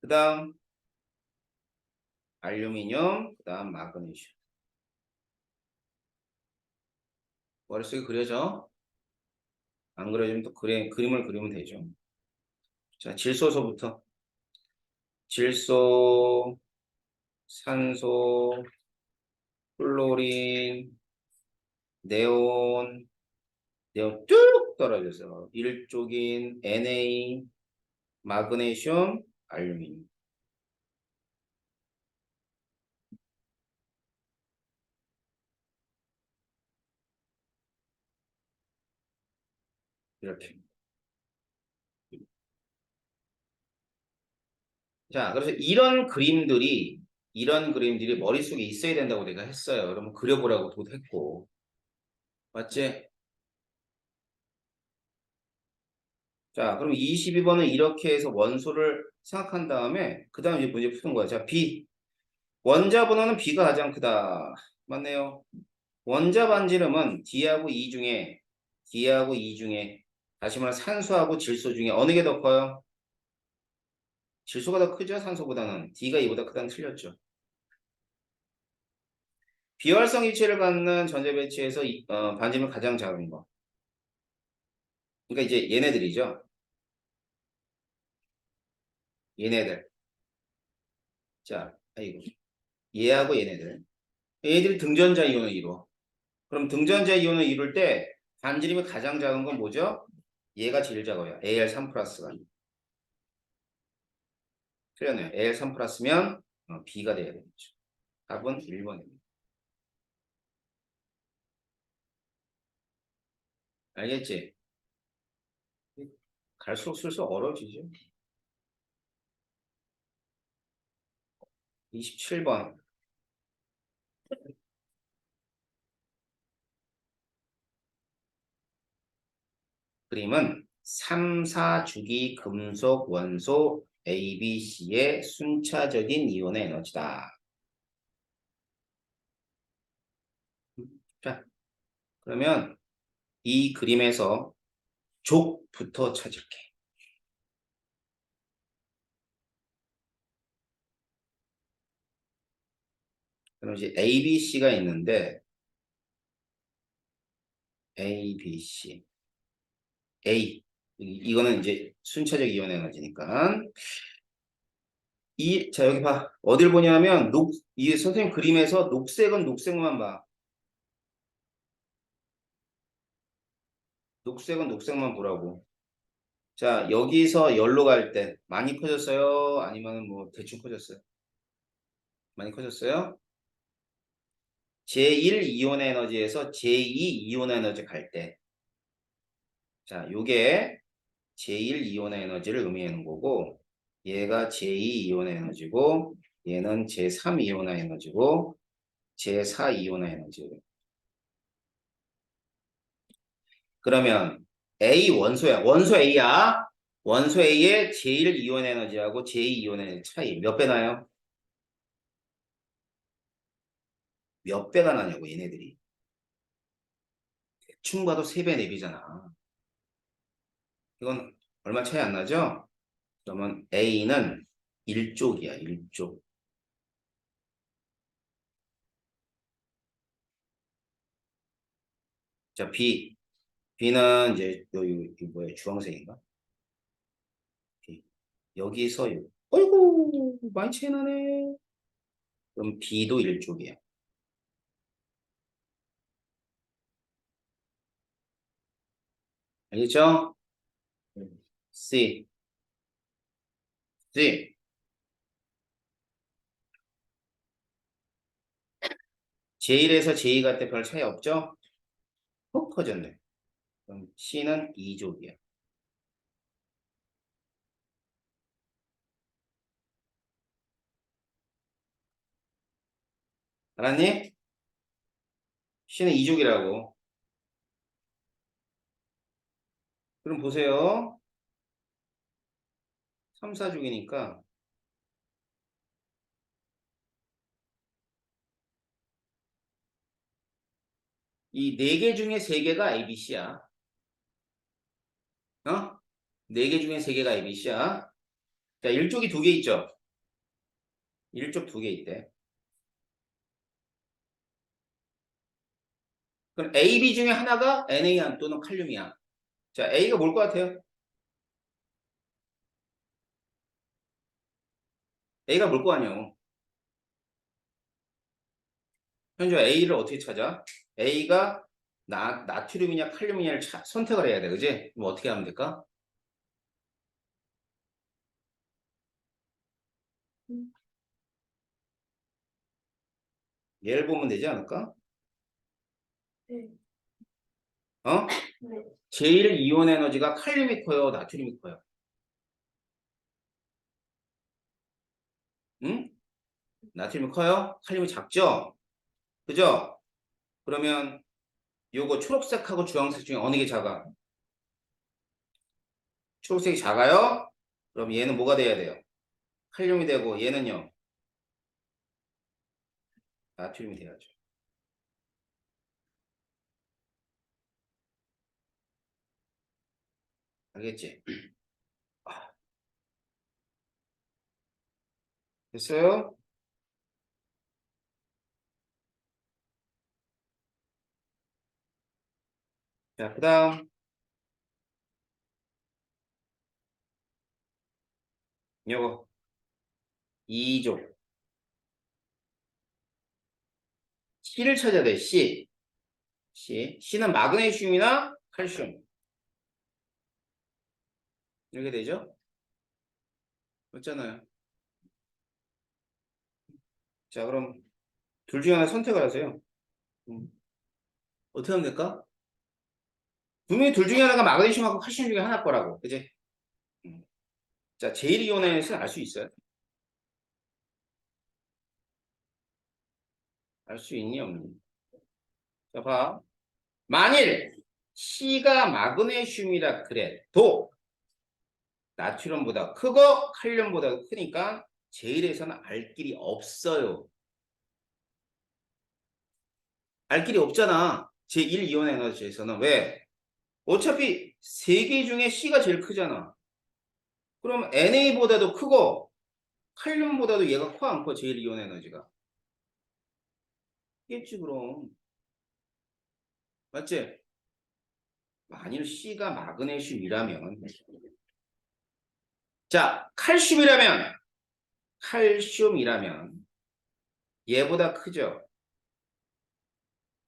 그 다음 알루미늄, 그 다음 마그네슘. 머릿속에 그려져? 안 그려지면 또 그림을 그리면 되죠. 자, 질소서부터. 질소, 산소, 플로린, 네온, 네온 쭉 떨어져서 일족인 Na, 마그네슘, 알루미늄. 이렇게. 자, 그래서 이런 그림들이 머릿속에 있어야 된다고 내가 했어요. 그러면 그려보라고도 했고. 맞지? 자, 그럼 22번은 이렇게 해서 원소를 생각한 다음에 그 다음 이제 문제 푸는 거야. 자, B. 원자 번호는 B가 가장 크다. 맞네요. 원자 반지름은 D하고 E 중에 다시 말해 산소하고 질소 중에 어느 게 더 커요? 질소가 더 크죠? 산소보다는. D가 E보다 크다는 틀렸죠. 비활성 이체를 갖는 전자 배치에서 반지름이 가장 작은 거. 그러니까 이제 얘네들이죠. 얘네들. 자, 아이고. 얘하고 얘네들. 얘들이 등전자 이온을 이루어. 그럼 등전자 이온을 이룰 때 반지름이 가장 작은 건 뭐죠? 얘가 제일 작아요. Al3 플러스가. 틀렸네요. Al3 플러스면 B가 돼야 되겠죠. 답은 1번입니다. 알겠지? 갈수록 슬슬 어려워지죠. 27번. 그림은 3, 4주기 금속 원소 A, B, C의 순차적인 이온의 에너지다. 자, 그러면 이 그림에서 족부터 찾을게. 그럼 이제 A, B, C가 있는데 A, B, C. A. 이거는 이제 순차적 이온 에너지니까. 자, 여기 봐. 어딜 보냐면, 이 선생님 그림에서 녹색은 녹색만 봐. 녹색은 녹색만 보라고. 자, 여기서 열로 갈 때 많이 커졌어요? 아니면 뭐 대충 커졌어요? 많이 커졌어요? 제1 이온 에너지에서 제2 이온 에너지 갈 때. 자, 요게 제1 이온 에너지를 의미하는 거고, 얘가 제2 이온 에너지고, 얘는 제3 이온 에너지고, 제4 이온 에너지. 그러면 A 원소야. 원소 A야. 원소 A의 제1 이온 에너지하고 제2 이온 에너지 차이 몇 배 나요? 몇 배가 나냐고 얘네들이. 대충 봐도 3배, 4배잖아. 이건 얼마 차이 안 나죠? 그러면 A는 1족이야. 1족. 자, B. B는 이제 여기 뭐야? 주황색인가? B. 여기서 어이구 많이 차이 나네. 그럼 B도 1족이야. 알겠죠? C. C. J1에서 J 갈 때 별 차이 없죠? 훅 커졌네. 그럼 C는 2족이야. 알았니? C는 2족이라고. 그럼 보세요. 3, 4족이니까 이 4개 중에 3개가 ABC야. 어? 4개 중에 3개가 ABC야. 자, 1족이 2개 있죠? 1족 2개 있대. 그럼 AB 중에 하나가 NA 또는 칼륨이야. 자, A가 뭘 것 같아요? A가 뭘 거 아니에요? 현재 A를 어떻게 찾아? A가 나트륨이냐 칼륨이냐를 선택을 해야 돼. 그지? 그럼 어떻게 하면 될까? 얘를 보면 되지 않을까? 네. 어? 네. 제일 이온 에너지가 칼륨이 커요, 나트륨이 커요? 응? 나트륨이 커요? 칼륨이 작죠? 그죠? 그러면 요거 초록색하고 주황색 중에 어느 게 작아? 초록색이 작아요? 그럼 얘는 뭐가 돼야 돼요? 칼륨이 되고 얘는요? 나트륨이 돼야죠. 알겠지? 됐어요? 자, 그 다음 요거 2족. C를 찾아야 돼. C. C는 마그네슘이나 칼슘. 이렇게 되죠? 맞잖아요. 자, 그럼 둘 중에 하나 선택을 하세요. 어떻게 하면 될까? 분명히 둘 중에 하나가 마그네슘하고 칼슘 중에 하나 거라고. 그지? 음. 자, 제일 이온에서는 알 수 있어요? 알 수 있니, 없니? 자, 봐. 만일 C가 마그네슘이라 그래도 나트륨보다 크고 칼륨보다 크니까 제일에서는 알 길이 없어요. 알 길이 없잖아. 제1이온 에너지에서는. 왜? 어차피 세 개 중에 C가 제일 크잖아. 그럼 NA보다도 크고 칼륨보다도 얘가 커 안 커? 제1이온 에너지가. 겠지 그럼. 맞지? 만일 C가 마그네슘이라면 자, 칼슘이라면 얘보다 크죠?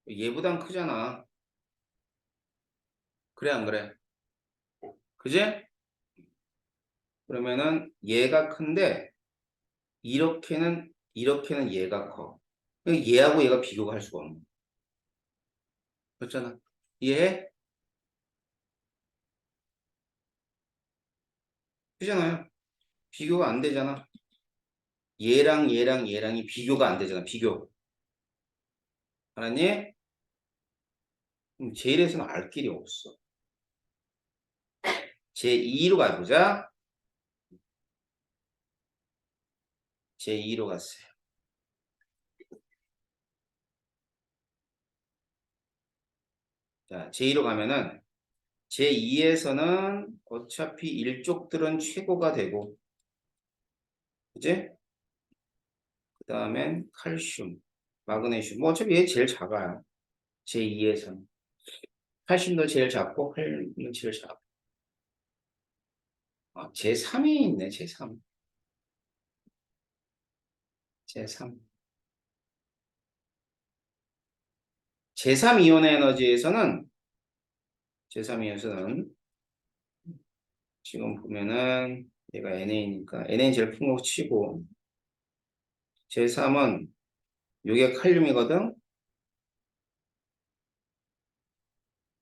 얘보단 크잖아. 그래 안 그래? 그지? 그러면은 얘가 큰데 이렇게는 얘가 커. 그러니까 얘하고 얘가 비교가 할 수가 없는. 그렇잖아. 이해해? 그잖아요. 비교가 안 되잖아. 얘랑이 비교가 안 되잖아. 비교. 알았니? 그럼 제1에서는 알 길이 없어. 제2로 가보자. 제2로 갔어요. 자, 제2로 가면은 제2에서는 어차피 일족들은 최고가 되고, 그지? 그 다음엔 칼슘, 마그네슘. 뭐 어차피 얘 제일 작아요. 제2에서는. 칼슘도 제일 작고, 칼륨도 제일 작고. 아, 제3이 있네, 제3. 제3. 제3이온의 에너지에서는, 제3이온에서는, 지금 보면은, 얘가 NA니까, NA 제일 큰 거 치고, 제3은, 요게 칼륨이거든?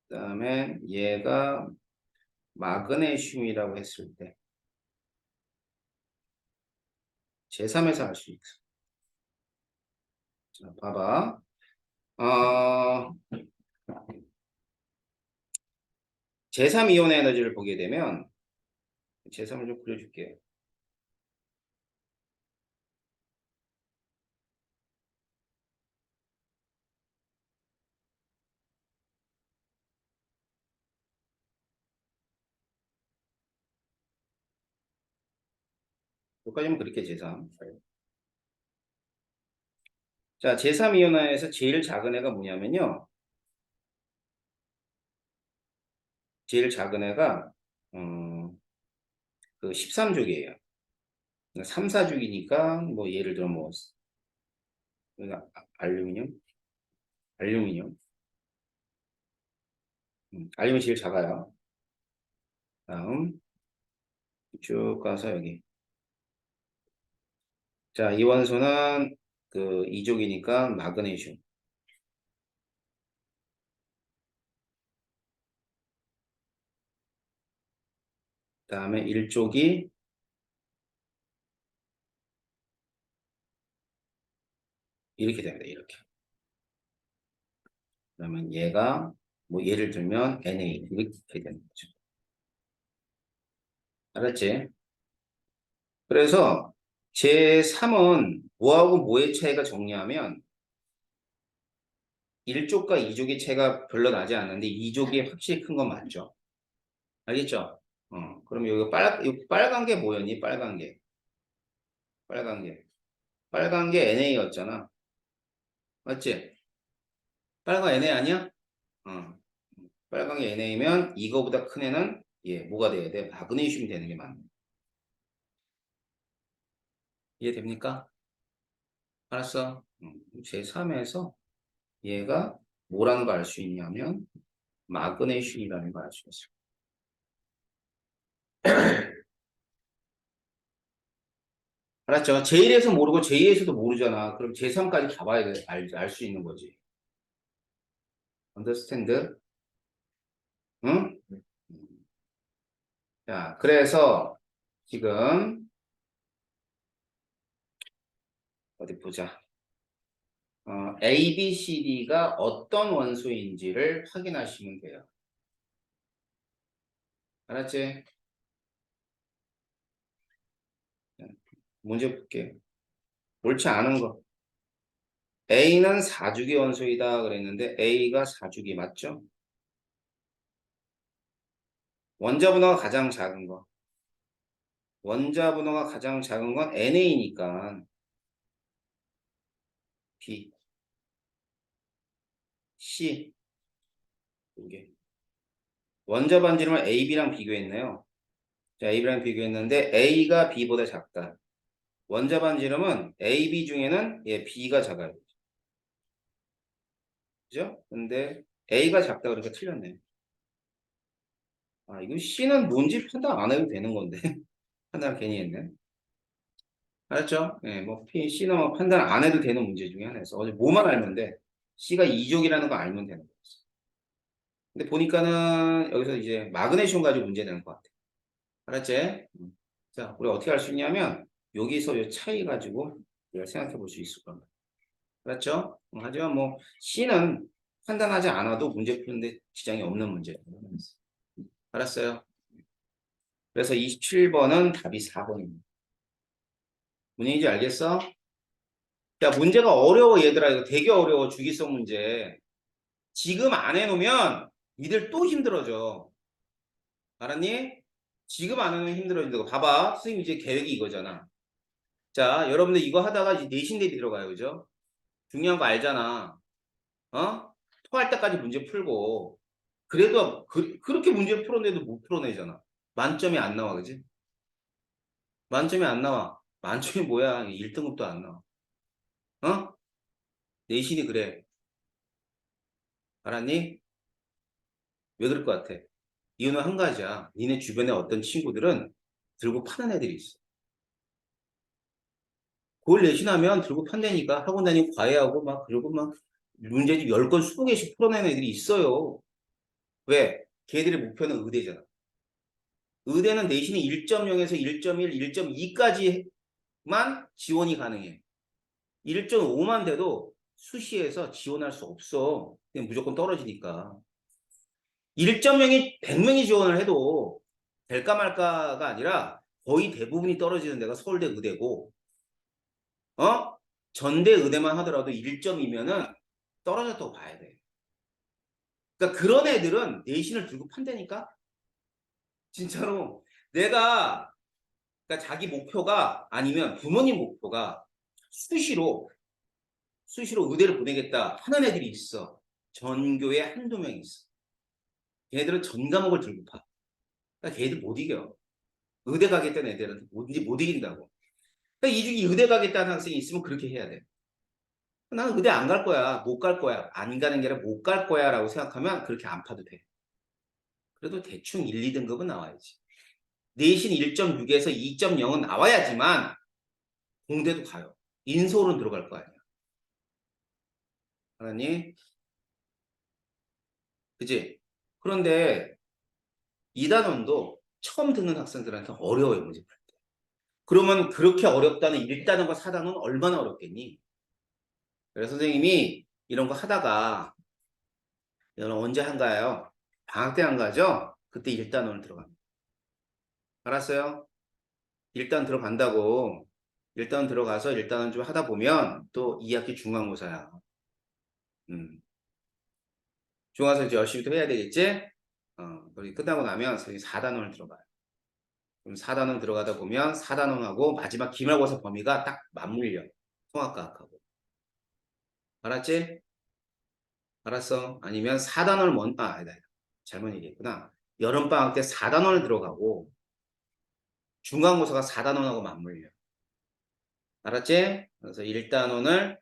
그 다음에 얘가 마그네슘이라고 했을 때, 제3에서 알 수 있어. 자, 봐봐. 어, 제3이온의 에너지를 보게 되면, 제3을 좀 그려줄게요. 여기까지는 그렇게 제3. 자, 제3이온화에서 제일 작은 애가 뭐냐면요. 제일 작은 애가, 그 13족이에요. 3, 4족이니까, 뭐, 예를 들어 뭐, 그러니까 알루미늄? 알루미늄. 알루미늄이 제일 작아요. 다음, 쭉 가서 여기. 자, 이 원소는 그 2족이니까 마그네슘. 다음에 1족이 이렇게 됩니다. 이렇게. 그러면 얘가 뭐 예를 들면 Na 이렇게 되는 거죠. 알았지? 그래서 제3은 뭐하고 뭐의 차이가 정리하면 1족과 2족의 차이가 별로 나지 않는데 2족이 확실히 큰 건 맞죠? 알겠죠? 그럼 여기 빨간 게 뭐였니? 빨간 게. 빨간 게. 빨간 게 NA였잖아. 맞지? 빨간 거 NA 아니야? 어. 빨간 게 NA면 이거보다 큰 애는 뭐가 돼야 돼? 마그네슘이 되는 게 맞네. 이해됩니까? 알았어. 제3에서 얘가 뭐라는 걸 알 수 있냐면 마그네슘이라는 걸 알 수 있어요. 알았죠? 제1에서 모르고 제2에서도 모르잖아. 그럼 제3까지 다 봐야 돼. 알 수 있는 거지. understand? 응? 자, 그래서 지금 어디 보자. A, B, C, D가 어떤 원소인지를 확인하시면 돼요. 알았지? 문제 볼게. 옳지 않은 거. A는 4주기 원소이다 그랬는데 A가 4주기 맞죠? 원자 분호가 가장 작은 거. 원자 분호가 가장 작은 건 NA니까 B, C 이게 원자 반지름을 AB랑 비교했네요. 자, AB랑 비교했는데 A가 B보다 작다. 원자 반지름은 AB 중에는 B가 작아요. 그죠? 근데 A가 작다 그러니까 틀렸네. 아, 이거 C는 뭔지 판단 안 해도 되는 건데. 판단 괜히 했네. 알았죠? 예, 뭐 C는 뭐 판단 안 해도 되는 문제 중에 하나였어. 어제 뭐만 알면 돼. C가 2족이라는 거 알면 되는 거였어. 근데 보니까는 여기서 이제 마그네슘 가지고 문제 내는 것 같아. 알았지? 자, 우리 어떻게 할 수 있냐면 여기서 이 차이 가지고 우리가 생각해 볼 수 있을 겁니다. 알았죠? 하지만 뭐 C는 판단하지 않아도 문제 푸는데 지장이 없는 문제예요. 알았어요? 그래서 27번은 답이 4번입니다. 문제인지 알겠어? 야, 문제가 어려워, 얘들아. 이거 되게 어려워, 주기성 문제. 지금 안 해놓으면 니들 또 힘들어져. 알았니? 지금 안 해놓으면 힘들어진다고. 봐봐. 선생님 이제 계획이 이거잖아. 자, 여러분들 이거 하다가 이제 내신 대비 들어가요. 그죠? 중요한 거 알잖아. 어? 토할 때까지 문제 풀고. 그래도 그렇게 문제 풀어내도 못 풀어내잖아. 만점이 안 나와, 그지? 만점이 안 나와. 만점이 뭐야? 1등급도 안 나와. 어? 내신이 그래. 알았니? 왜 그럴 것 같아? 이유는 한 가지야. 니네 주변에 어떤 친구들은 들고 파는 애들이 있어. 그걸 내신하면 들고 판다니까 학원 다니고 과외하고 막 그러고 막 문제집 10건 20개씩 풀어내는 애들이 있어요. 왜? 걔들의 목표는 의대잖아. 의대는 내신이 1.0에서 1.1, 1.2까지만 지원이 가능해. 1.5만 돼도 수시에서 지원할 수 없어. 그냥 무조건 떨어지니까. 1.0이 100명이 지원을 해도 될까 말까가 아니라 거의 대부분이 떨어지는 데가 서울대 의대고, 어? 전대 의대만 하더라도 1점이면은 떨어졌다고 봐야 돼. 그러니까 그런 애들은 내신을 들고 판다니까? 진짜로. 내가, 그러니까 자기 목표가 아니면 부모님 목표가 수시로, 수시로 의대를 보내겠다 하는 애들이 있어. 전교에 한두 명 있어. 걔들은 전 과목을 들고 파. 그러니까 걔들 못 이겨. 의대 가겠다는 애들은 못 이긴다고. 그러니까 이 중에 의대 가겠다는 학생이 있으면 그렇게 해야 돼. 나는 의대 안 갈 거야. 못 갈 거야. 안 가는 게 아니라 못 갈 거야 라고 생각하면 그렇게 안 파도 돼. 그래도 대충 1, 2등급은 나와야지. 내신 1.6에서 2.0은 나와야지만 공대도 가요. 인서울은 들어갈 거 아니야. 알았니? 그지? 그런데 2단원도 처음 듣는 학생들한테 어려워요. 문제 풀 때. 그러면 그렇게 어렵다는 1단원과 4단원은 얼마나 어렵겠니? 그래서 선생님이 이런 거 하다가 여러분 언제 한가요? 방학 때 한가죠? 그때 1단원을 들어갑니다. 알았어요? 일단 들어간다고. 일단 들어가서 일단은 좀 하다 보면 또 2학기 중간고사야. 중간고사 이제 열심히 또 해야 되겠지? 거기 끝나고 나면 4단원을 들어가요. 그럼 4단원 들어가다 보면 4단원하고 마지막 기말고사 범위가 딱 맞물려. 통합과학하고. 알았지? 알았어? 아니면 4단원을 아니다. 잘못 얘기했구나. 여름방학 때 4단원을 들어가고 중간고사가 4단원하고 맞물려. 알았지? 그래서 1단원을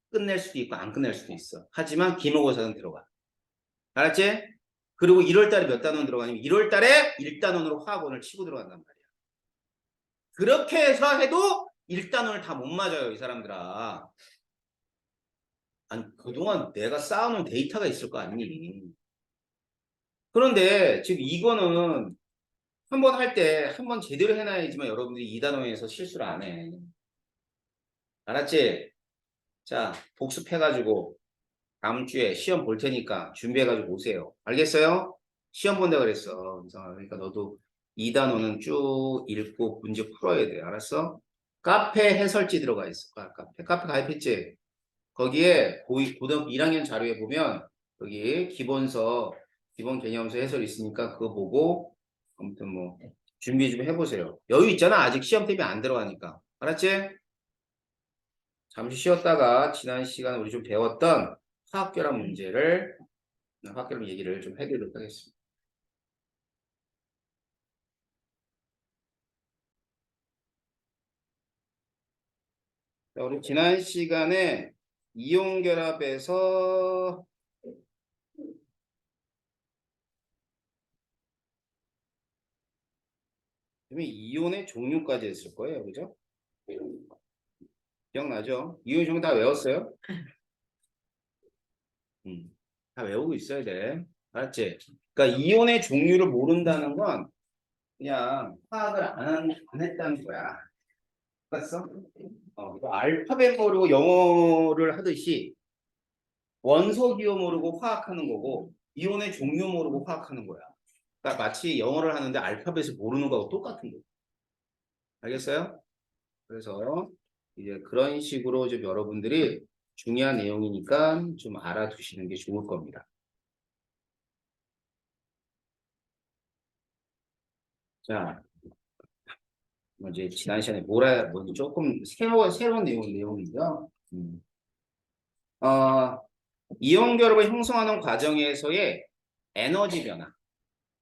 끝낼 수도 있고 안 끝낼 수도 있어. 하지만 기말고사는 들어가. 알았지? 그리고 1월 달에 몇 단원 들어가냐면 1월 달에 1단원으로 화학원을 치고 들어간단 말이야. 그렇게 해서 해도 1단원을 다 못 맞아요, 이 사람들아. 아니, 그동안 내가 쌓아놓은 데이터가 있을 거 아니니. 그런데 지금 이거는 한 번 할 때 한 번 제대로 해놔야지만 여러분들이 2단원에서 실수를 안 해. 알았지? 자, 복습해가지고 다음 주에 시험 볼 테니까 준비해가지고 오세요. 알겠어요? 시험 본다 그랬어. 그러니까 너도 2단원은 쭉 읽고 문제 풀어야 돼. 알았어? 카페 해설지 들어가 있어. 카페 가입했지? 거기에 고등학교 1학년 자료에 보면 여기 기본서, 기본 개념서 해설 있으니까 그거 보고 아무튼 뭐 준비 좀 해보세요. 여유 있잖아. 아직 시험 대비 안 들어가니까. 알았지? 잠시 쉬었다가 지난 시간에 우리 좀 배웠던 화학결합 문제를 화학결합 얘기를 좀 해드리도록 하겠습니다. 자, 우리 지난 시간에 이온결합에서 이온의 종류까지 했을 거예요. 그죠? 기억나죠? 이온 종류 다 외웠어요? 다 외우고 있어야 돼. 알았지? 그러니까 이온의 종류를 모른다는 건 그냥 화학을 안 했다는 거야. 봤어? 이거 알파벳 모르고 영어를 하듯이 원소 기호 모르고 화학하는 거고 이온의 종류 모르고 화학하는 거야. 그러니까 마치 영어를 하는데 알파벳을 모르는 거하고 똑같은 거야. 알겠어요? 그래서 이제 그런 식으로 좀 여러분들이 중요한 내용이니까 좀 알아두시는 게 좋을 겁니다. 자, 이제 지난 시간에 뭐 조금 새로운 내용이죠. 이온 결합을 형성하는 과정에서의 에너지 변화.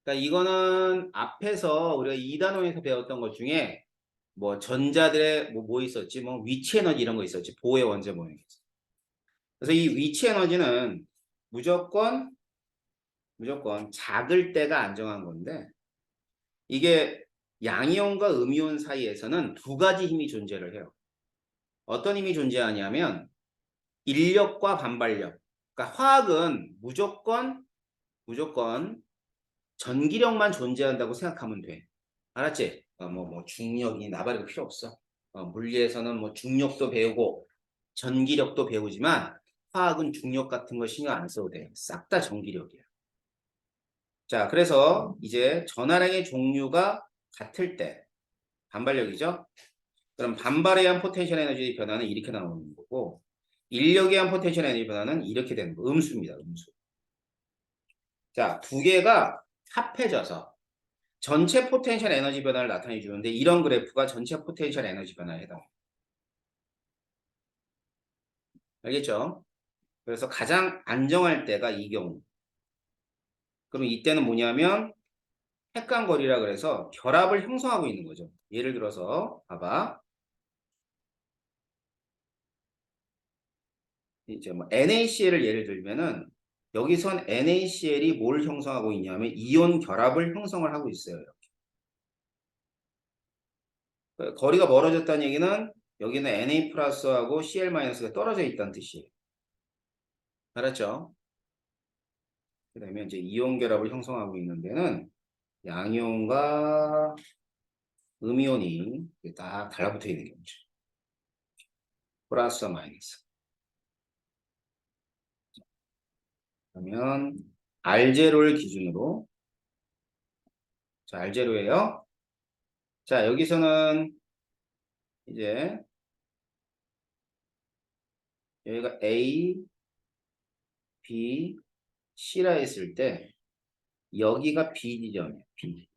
그러니까 이거는 앞에서 우리가 2단원에서 배웠던 것 중에 뭐 전자들의 뭐 있었지, 뭐 위치 에너지 이런 거 있었지, 보의 원자 모형에서. 그래서 이 위치 에너지는 무조건 작을 때가 안정한 건데 이게 양이온과 음이온 사이에서는 두 가지 힘이 존재를 해요. 어떤 힘이 존재하냐면 인력과 반발력. 그러니까 화학은 무조건 전기력만 존재한다고 생각하면 돼. 알았지? 뭐 중력이 나발이고 필요 없어. 물리에서는 뭐 중력도 배우고 전기력도 배우지만 화학은 중력 같은 거 신경 안 써도 돼. 싹 다 전기력이야. 자, 그래서 이제 전하량의 종류가 같을 때 반발력이죠? 그럼 반발에 의한 포텐셜 에너지 변화는 이렇게 나오는 거고 인력에 의한 포텐셜 에너지 변화는 이렇게 되는 거. 음수입니다. 음수. 자, 두 개가 합해져서 전체 포텐셜 에너지 변화를 나타내 주는데 이런 그래프가 전체 포텐셜 에너지 변화에 해당합니다. 알겠죠? 그래서 가장 안정할 때가 이 경우. 그럼 이때는 뭐냐면 핵간거리라 그래서 결합을 형성하고 있는 거죠. 예를 들어서 봐봐. 이제 뭐 NaCl을 예를 들면은 여기선 NaCl이 뭘 형성하고 있냐면 이온 결합을 형성을 하고 있어요. 이렇게. 거리가 멀어졌다는 얘기는 여기는 Na 플러스하고 Cl 마이너스가 떨어져 있다는 뜻이에요. 알았죠? 그다음에 이제 이온 결합을 형성하고 있는 데는 양이온과 음이온이 딱 달라붙어 있는 경우죠. 플러스와 마이너스. 그러면 R0를 기준으로 자, R0예요. 자, 여기서는 이제 여기가 A, B, C라 했을 때 여기가 B 지점이에요. B.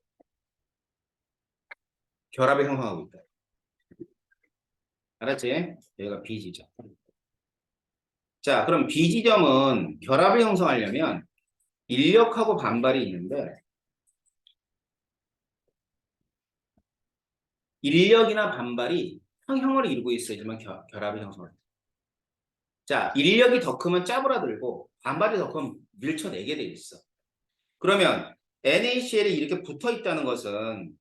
결합을 형성하고 있다. 알았지? 여기가 B 지점. 자, 그럼 B 지점은 결합을 형성하려면 인력하고 반발이 있는데 인력이나 반발이 평형을 이루고 있어야지만 결합을 형성합니다. 자, 인력이 더 크면 짜부라들고 반발이 더 크면 밀쳐내게 돼 있어. 그러면 NaCl이 이렇게 붙어 있다는 것은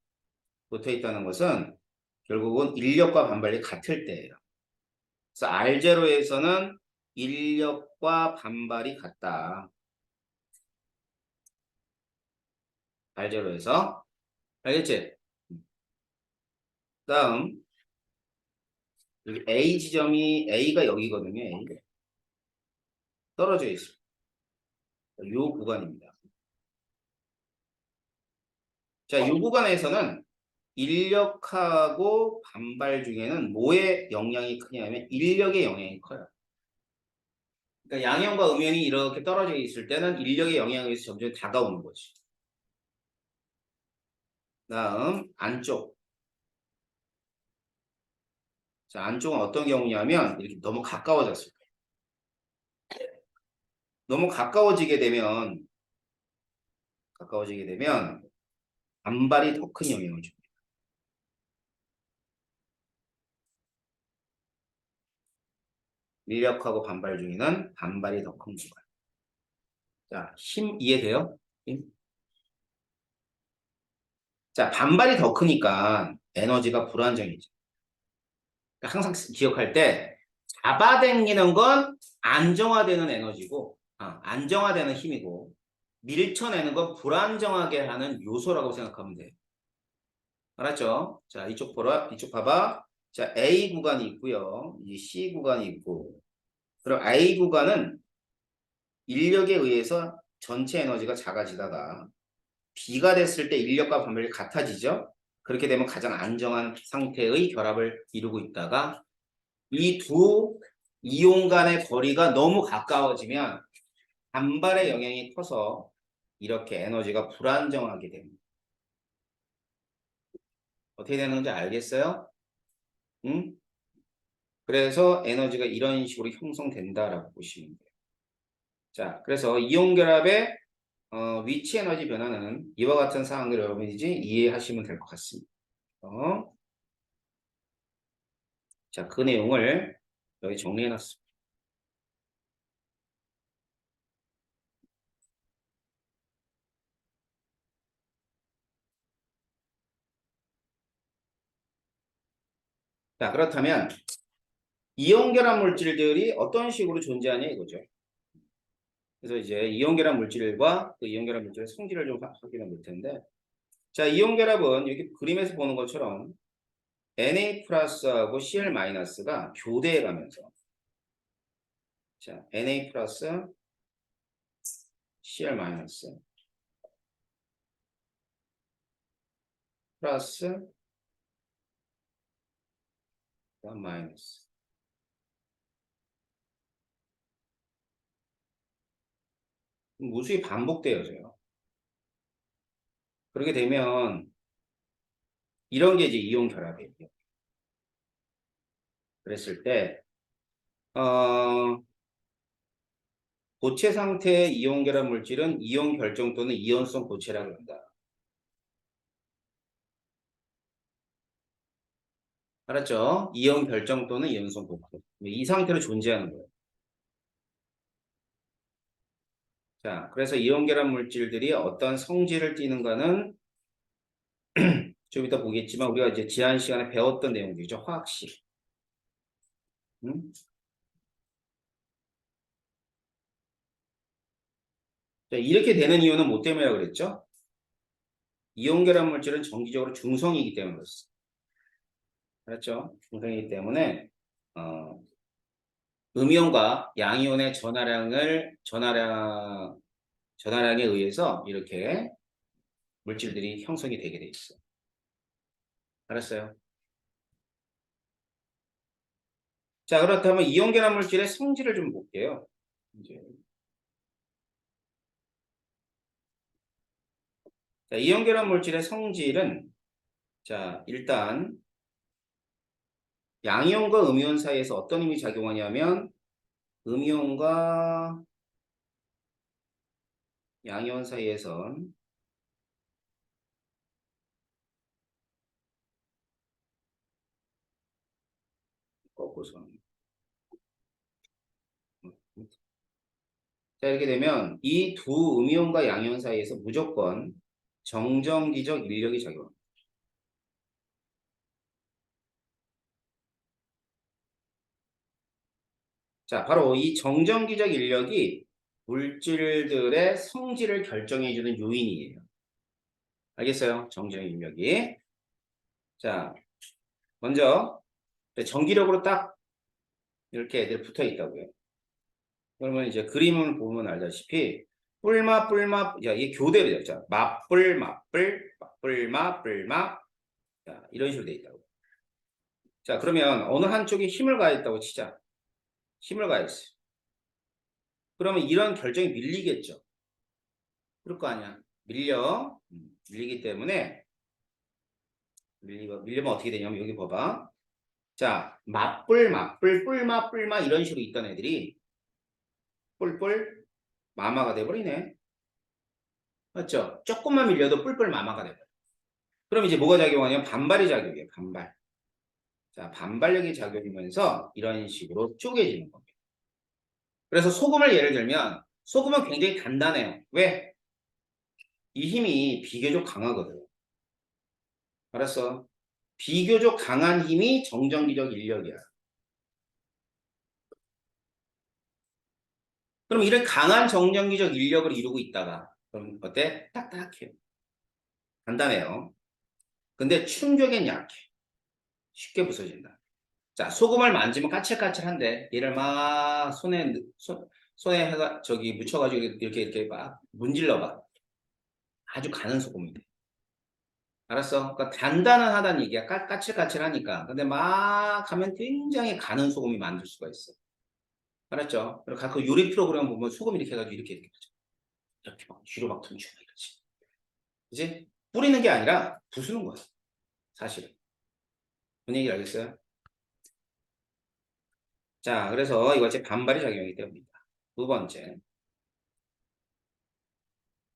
결국은 인력과 반발이 같을 때예요. 그래서 R0에서는 인력과 반발이 같다. R0에서 알겠지? 다음 여기 A 지점이 A가 여기거든요. A. 떨어져 있어. 이 구간입니다. 자, 이 구간에서는 인력하고 반발 중에는 뭐의 영향이 크냐면 인력의 영향이 커요. 그러니까 양형과 음연이 이렇게 떨어져 있을 때는 인력의 영향에 의해서 점점 다가오는 거지. 다음 안쪽. 자, 안쪽은 어떤 경우냐면 이렇게 너무 가까워졌을 때. 너무 가까워지게 되면 반발이 더 큰 영향을 줍니다. 인력하고 반발 중에는 반발이 더 큰 구간. 자, 힘 이해돼요? 힘? 자, 반발이 더 크니까 에너지가 불안정해져. 그러니까 항상 기억할 때 잡아당기는 건 안정화되는 에너지고, 안정화되는 힘이고, 밀쳐내는 건 불안정하게 하는 요소라고 생각하면 돼요. 알았죠? 자, 이쪽 보라, 이쪽 봐봐. 자, A 구간이 있고요. 이 C 구간이 있고. 그럼 A 구간은 인력에 의해서 전체 에너지가 작아지다가 B가 됐을 때 인력과 반발이 같아지죠? 그렇게 되면 가장 안정한 상태의 결합을 이루고 있다가 이 두 이온 간의 거리가 너무 가까워지면 반발의 영향이 커서 이렇게 에너지가 불안정하게 됩니다. 어떻게 되는 건지 알겠어요? 응? 그래서 에너지가 이런 식으로 형성된다라고 보시면 돼요. 자, 그래서 이온 결합의 위치 에너지 변화는 이와 같은 사항을 여러분이 이제 이해하시면 될 것 같습니다. 자, 그 내용을 여기 정리해놨습니다. 자, 그렇다면 이온 결합 물질들이 어떤 식으로 존재하냐 이거죠. 그래서 이제 이온 결합 물질과 그 이온 결합 물질의 성질을 좀 확인해 볼 텐데, 자, 이온 결합은 여기 그림에서 보는 것처럼 Na 플러스하고 Cl 마이너스가 교대해 가면서, 자, Na 플러스 Cl 마이너스 플러스 마이너스. 무수히 반복되어져요. 그렇게 되면 이런 게 이제 이온 결합이에요. 그랬을 때, 고체 상태의 이온 결합 물질은 이온 결정 또는 이온성 고체라고 한다. 알았죠? 이온 결정 또는 이온성 고체. 이 상태로 존재하는 거예요. 자, 그래서 이온 결합 물질들이 어떤 성질을 띠는가는 좀 이따 보겠지만 우리가 이제 지난 시간에 배웠던 내용들이죠. 화학식. 음? 자, 이렇게 되는 이유는 뭐 때문이라고 그랬죠? 이온 결합 물질은 정기적으로 중성이기 때문에 그렇습니다. 그렇죠? 중성이기 때문에 음이온과 양이온의 전하량에 의해서 이렇게 물질들이 형성이 되게 돼 있어요. 알았어요? 자, 그렇다면 이온 결합 물질의 성질을 좀 볼게요. 이제. 자, 이온 결합 물질의 성질은 자, 일단 양이온과 음이온 사이에서 어떤 힘이 작용하냐면 음이온과 양이온 사이에선 꺾고서 자, 이렇게 되면 이 두 음이온과 양이온 사이에서 무조건 정전기적 인력이 작용합니다. 자, 바로 이 정전기적 인력이 물질들의 성질을 결정해주는 요인이에요. 알겠어요? 정전 인력이. 자, 먼저 전기력으로 딱 이렇게 애들 붙어 있다고요. 그러면 이제 그림을 보면 알다시피 뿔마 야, 이게 교대로 되죠. 맞불 자, 이런 식으로 돼 있다고. 자, 그러면 어느 한쪽에 힘을 가했다고 치자. 힘을 가했어요. 그러면 이런 결정이 밀리겠죠. 그럴 거 아니야. 밀리기 때문에 밀리면 어떻게 되냐면 여기 봐봐. 자, 뿔마 이런 식으로 있던 애들이 뿔뿔 마마가 돼버리네. 맞죠? 조금만 밀려도 뿔뿔 마마가 돼버려. 그럼 이제 뭐가 작용하냐면 반발이 작용이에요. 반발. 자, 반발력이 작용하면서 이런 식으로 쪼개지는 겁니다. 그래서 소금을 예를 들면 소금은 굉장히 단단해요. 왜? 이 힘이 비교적 강하거든. 알았어? 비교적 강한 힘이 정전기적 인력이야. 그럼 이런 강한 정전기적 인력을 이루고 있다가 그럼 어때? 딱딱해요. 단단해요. 근데 충격엔 약해. 쉽게 부서진다. 자, 소금을 만지면 까칠까칠한데 얘를 막 손에 해가 저기 묻혀가지고 이렇게 막 문질러봐. 아주 가는 소금이 돼. 알았어? 그러니까 단단하다는 얘기야. 까칠까칠하니까. 근데 막 하면 굉장히 가는 소금이 만들 수가 있어. 알았죠? 그리고 그 요리 프로그램 보면 소금 이렇게 해가지고 이렇게 하죠. 이렇게 막 뒤로 막 던지고 이러지. 그지? 뿌리는 게 아니라 부수는 거야. 사실은. 뭔 얘기 알겠어요? 자, 그래서 이것이 반발이 작용하기 때문입니다. 두 번째.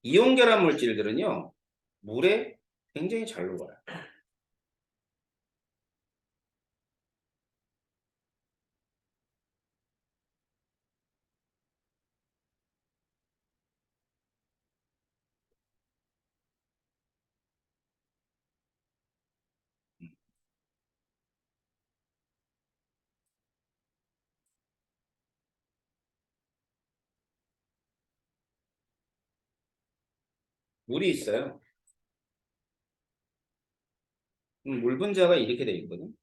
이온 결합 물질들은요, 물에 굉장히 잘 녹아요. 물이 있어요. 물 분자가 이렇게 돼 있거든.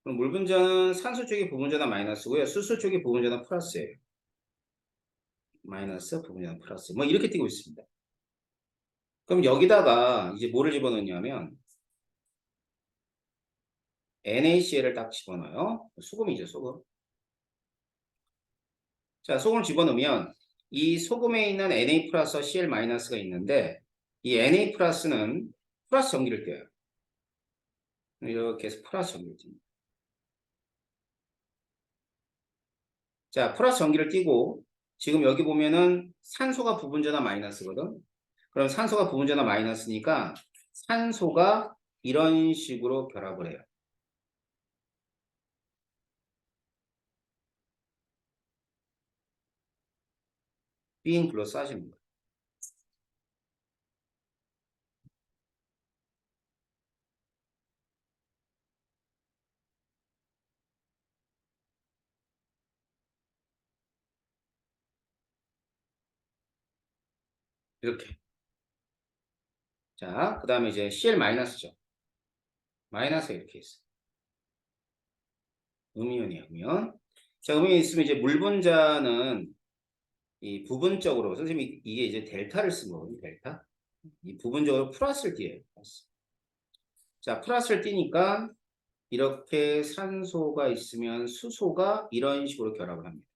그럼 물 분자는 산소 쪽이 부분자나 마이너스고요. 수소 쪽이 부분자나 플러스예요. 마이너스, 부분자나 플러스. 뭐 이렇게 띄고 있습니다. 그럼 여기다가 이제 뭐를 집어넣냐면 NaCl을 딱 집어넣어요. 소금이죠, 소금. 자, 소금을 집어넣으면 이 소금에 있는 Na 플러스 Cl 마이너스가 있는데 이 Na 플러스는 플러스 전기를 떼요. 이렇게 해서 플러스 전기를 띱니다. 자, 플러스 전기를 띄고 지금 여기 보면은 산소가 부분자나 마이너스거든. 그럼 산소가 부분자나 마이너스니까 산소가 이런 식으로 결합을 해요. B인 글로 싸지는 거예요. 이렇게. 자, 그 다음에 이제 Cl 마이너스죠. 마이너스 이렇게 있어. 음이온이야, 음이온. 자, 음이온 있으면 이제 물 분자는 이 부분적으로 선생님이 이게 이제 델타를 쓴 거거든요. 델타. 이 부분적으로 플러스를 띄어요. 플러스. 자, 플러스를 띄니까 이렇게 산소가 있으면 수소가 이런 식으로 결합을 합니다.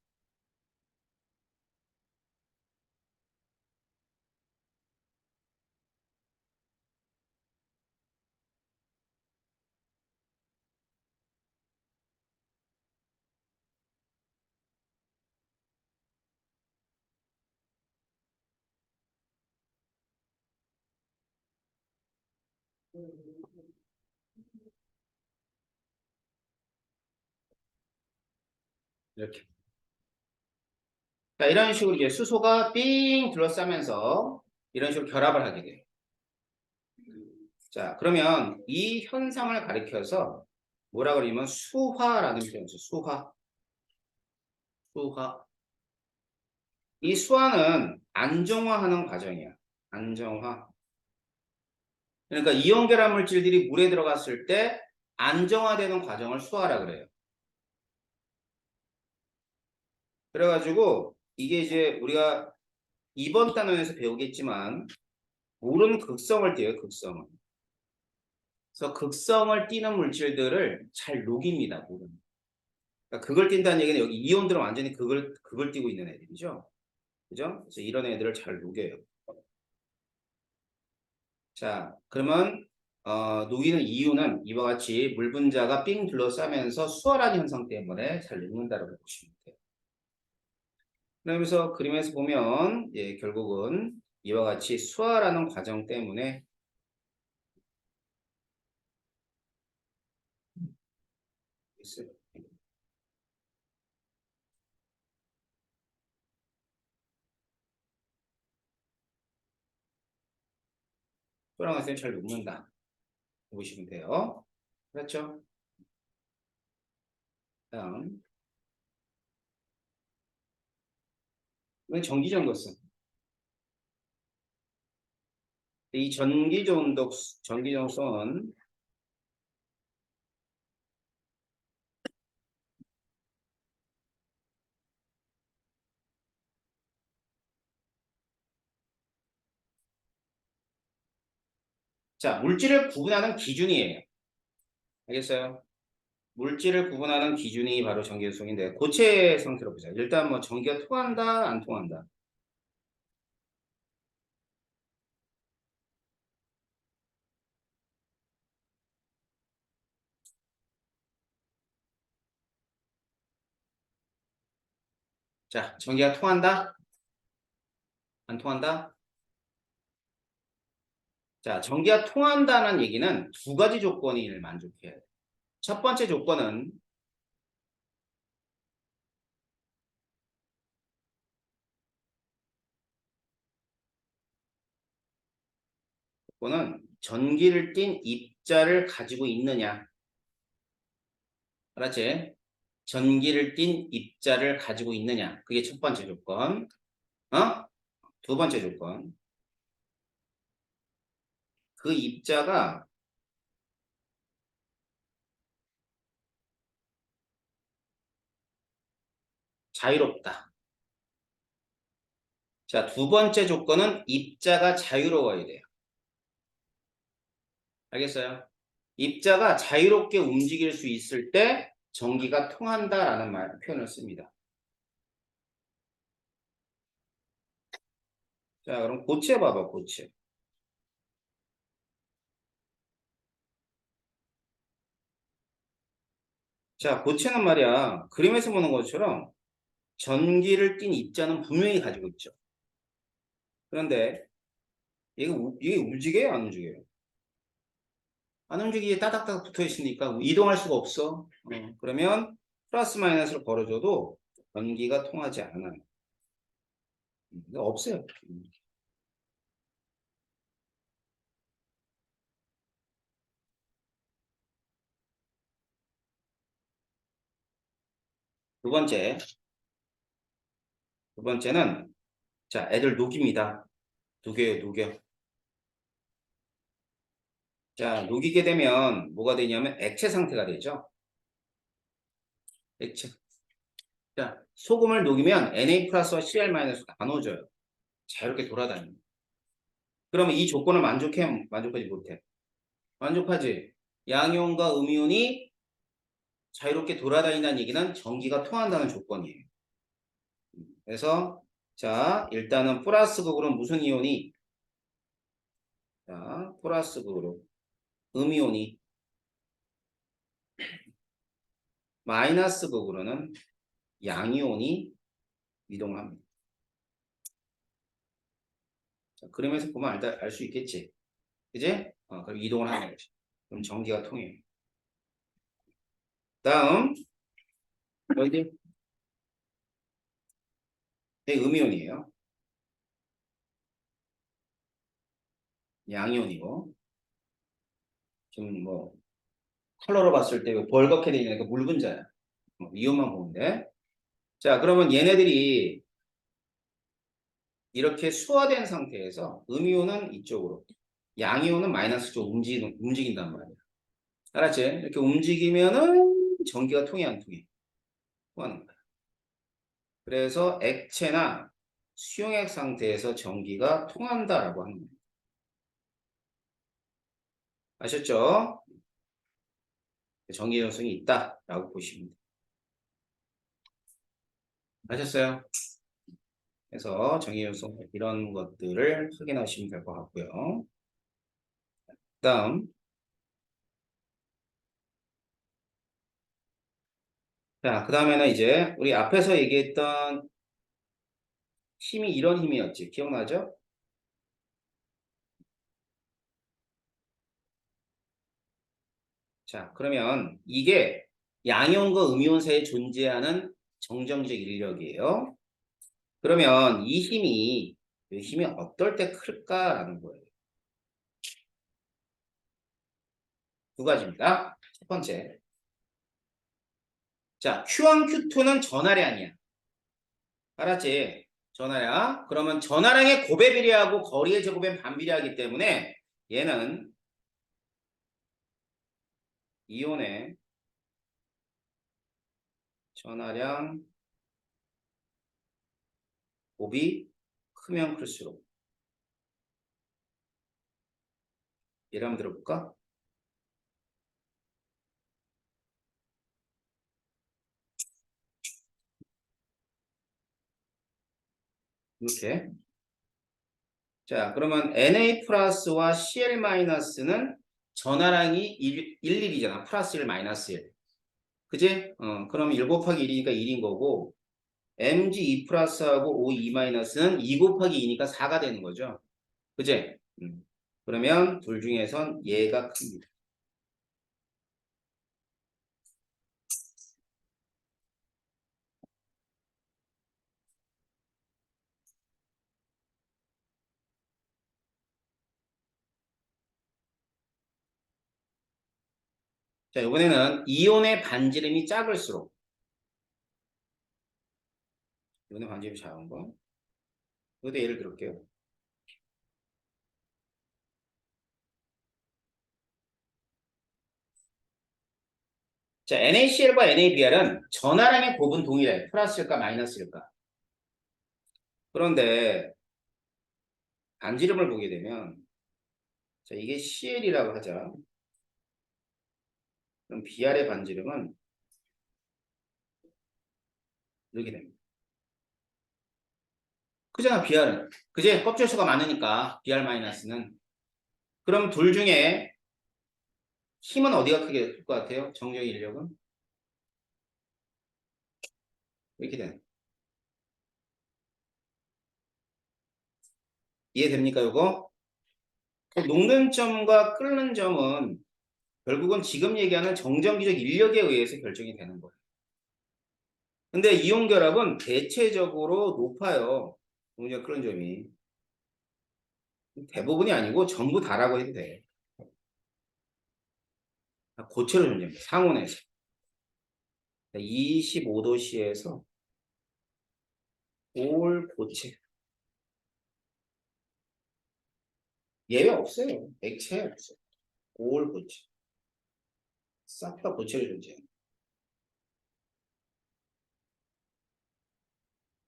이렇게. 자, 이런 식으로 이제 수소가 삥 둘러싸면서 이런 식으로 결합을 하게 돼요. 자, 그러면 이 현상을 가리켜서 뭐라 그러냐면 수화라는 표현이 있어요. 수화. 수화. 이 수화는 안정화하는 과정이야. 안정화. 그러니까 이온 결합 물질들이 물에 들어갔을 때 안정화되는 과정을 수화라 그래요. 그래가지고 이게 이제 우리가 이번 단원에서 배우겠지만 물은 극성을 띠어요. 극성을. 그래서 극성을 띠는 물질들을 잘 녹입니다. 물은. 그러니까 그걸 띈다는 얘기는 여기 이온들은 완전히 그걸 띠고 있는 애들이죠. 그죠? 그래서 이런 애들을 잘 녹여요. 자, 그러면 녹이는 이유는 이와 같이 물 분자가 삥 둘러싸면서 수월한 현상 때문에 잘 녹는다고 보시면 돼요. 그러면서 그림에서 보면 예, 결국은 이와 같이 수화라는 과정 때문에 있어요. 수화랑 같은 잘 녹는다 보시면 돼요. 그렇죠? 다음 이건 전기전도성. 이 전기전도성은 자 물질을 구분하는 기준이에요. 알겠어요? 물질을 구분하는 기준이 바로 전기전도성인데 고체 상태로 보자. 일단 뭐 전기가 통한다, 안 통한다. 자, 전기가 통한다, 안 통한다. 자, 전기가 통한다는 얘기는 두 가지 조건이 만족해야 돼. 첫 번째 조건은 전기를 띤 입자를 가지고 있느냐. 알았지? 전기를 띤 입자를 가지고 있느냐. 그게 첫 번째 조건. 어? 두 번째 조건. 그 입자가 자유롭다. 자, 두 번째 조건은 입자가 자유로워야 돼요. 알겠어요? 입자가 자유롭게 움직일 수 있을 때 전기가 통한다라는 표현을 씁니다. 자, 그럼 고체 봐봐, 고체. 자, 고체는 말이야. 그림에서 보는 것처럼 전기를 띤 입자는 분명히 가지고 있죠. 그런데 이게 움직여요, 안 움직여요? 안 움직이게 따닥따닥 붙어 있으니까 이동할 수가 없어. 그러면 플러스 마이너스를 걸어줘도 전기가 통하지 않아요. 없어요. 두 번째, 두 번째는 자, 애들 녹입니다. 녹여요, 녹여. 자, 녹이게 되면 뭐가 되냐면 액체 상태가 되죠. 액체. 자, 소금을 녹이면 Na 플러스와 Cl 마이너스가 나눠져요. 자유롭게 돌아다닙니다. 그러면 이 조건을 만족하지 못해. 만족하지? 양이온과 음이온이 자유롭게 돌아다닌다는 얘기는 전기가 통한다는 조건이에요. 그래서 자, 일단은 플러스 극으로 무슨 이온이 자, 플러스 극으로 음이온이 마이너스 극으로는 양이온이 이동합니다. 자, 그림에서 보면 알 수 있겠지. 그지? 그럼 이동을 하는 거지. 그럼 전기가 통해요. 다음 여기 음이온이에요. 양이온이고 지금 뭐 컬러로 봤을 때 벌겋게 되어 있는 거 물 분자야. 이온만 보면 돼. 자, 그러면 얘네들이 이렇게 수화된 상태에서 음이온은 이쪽으로, 양이온은 마이너스 쪽 움직인단 말이야. 알았지? 이렇게 움직이면은 전기가 통해 안 통해? 통하는 거야. 그래서 액체나 수용액 상태에서 전기가 통한다라고 하는 거예요. 아셨죠? 전기 전성이 있다라고 보시면 돼요. 아셨어요? 그래서 전기 전성 이런 것들을 확인하시면 될 것 같고요. 다음, 자, 그 다음에는 이제 우리 앞에서 얘기했던 힘이 이런 힘이었지. 기억나죠? 자, 그러면 이게 양이온과 음이온 사이에 존재하는 정정적 인력이에요. 그러면 이 힘이 어떨 때 클까라는 거예요. 두 가지입니다. 첫 번째. 자, Q1, Q2는 전하량이야. 알았지? 전하량. 그러면 전하량의 곱에 비례하고 거리의 제곱엔 반비례하기 때문에 얘는 이온의 전하량 곱이 크면 클수록 예를 한번 들어볼까? 이렇게. 자, 그러면 Na 플러스와 Cl 마이너스는 전하량이 1이잖아. 플러스 1 마이너스 1. 그지? 그럼 1 곱하기 1이니까 1인 거고 Mg 2 플러스하고 O 2 마이너스는 2 곱하기 2니까 4가 되는 거죠. 그지? 그러면 둘 중에선 얘가 큽니다. 자, 이번에는 이온의 반지름이 작을수록 이온의 반지름이 작은 거. 이것도 예를 들을게요. 자, NaCl과 NaBr은 전하량의 곱은 동일해. 플러스일까 마이너스일까? 그런데 반지름을 보게 되면 자, 이게 CL이라고 하자. 그럼 BR의 반지름은 이렇게 됩니다. 그잖아, BR은. 그제 껍질 수가 많으니까 BR 마이너스는. 그럼 둘 중에 힘은 어디가 크게 클 것 같아요? 정적 인력은? 이렇게 되는. 이해됩니까, 이거? 녹는 점과 끓는 점은 결국은 지금 얘기하는 정전기적 인력에 의해서 결정이 되는 거예요. 근데 이온 결합은 대체적으로 높아요. 녹는 점, 끓는 점이. 대부분이 아니고 전부 다라고 해도 돼. 고체로 존재합니다. 상온에서. 25도씨에서 올 고체. 예외 없어요. 액체 없어요. 올 고체. 싹 다 고체로 존재해요.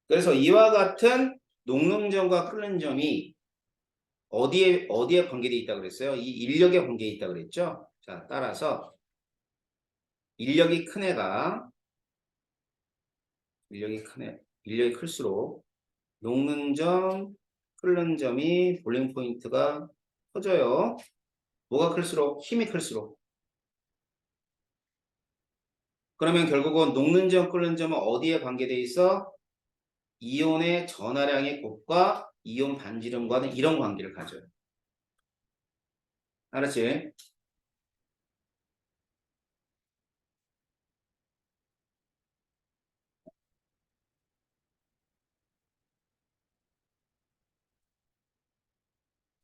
그래서 이와 같은 녹는 점과 끓는 점이 어디에 관계되어 있다고 그랬어요? 이 인력에 관계되어 있다고 그랬죠? 자, 따라서 인력이 큰 애가 인력이 클수록 녹는 점, 끓는 점이 볼링 포인트가 커져요. 뭐가 클수록? 힘이 클수록. 그러면 결국은 녹는 점, 끓는 점은 어디에 관계되어 있어? 이온의 전하량의 곱과 이온 반지름과는 이런 관계를 가져요. 알았지?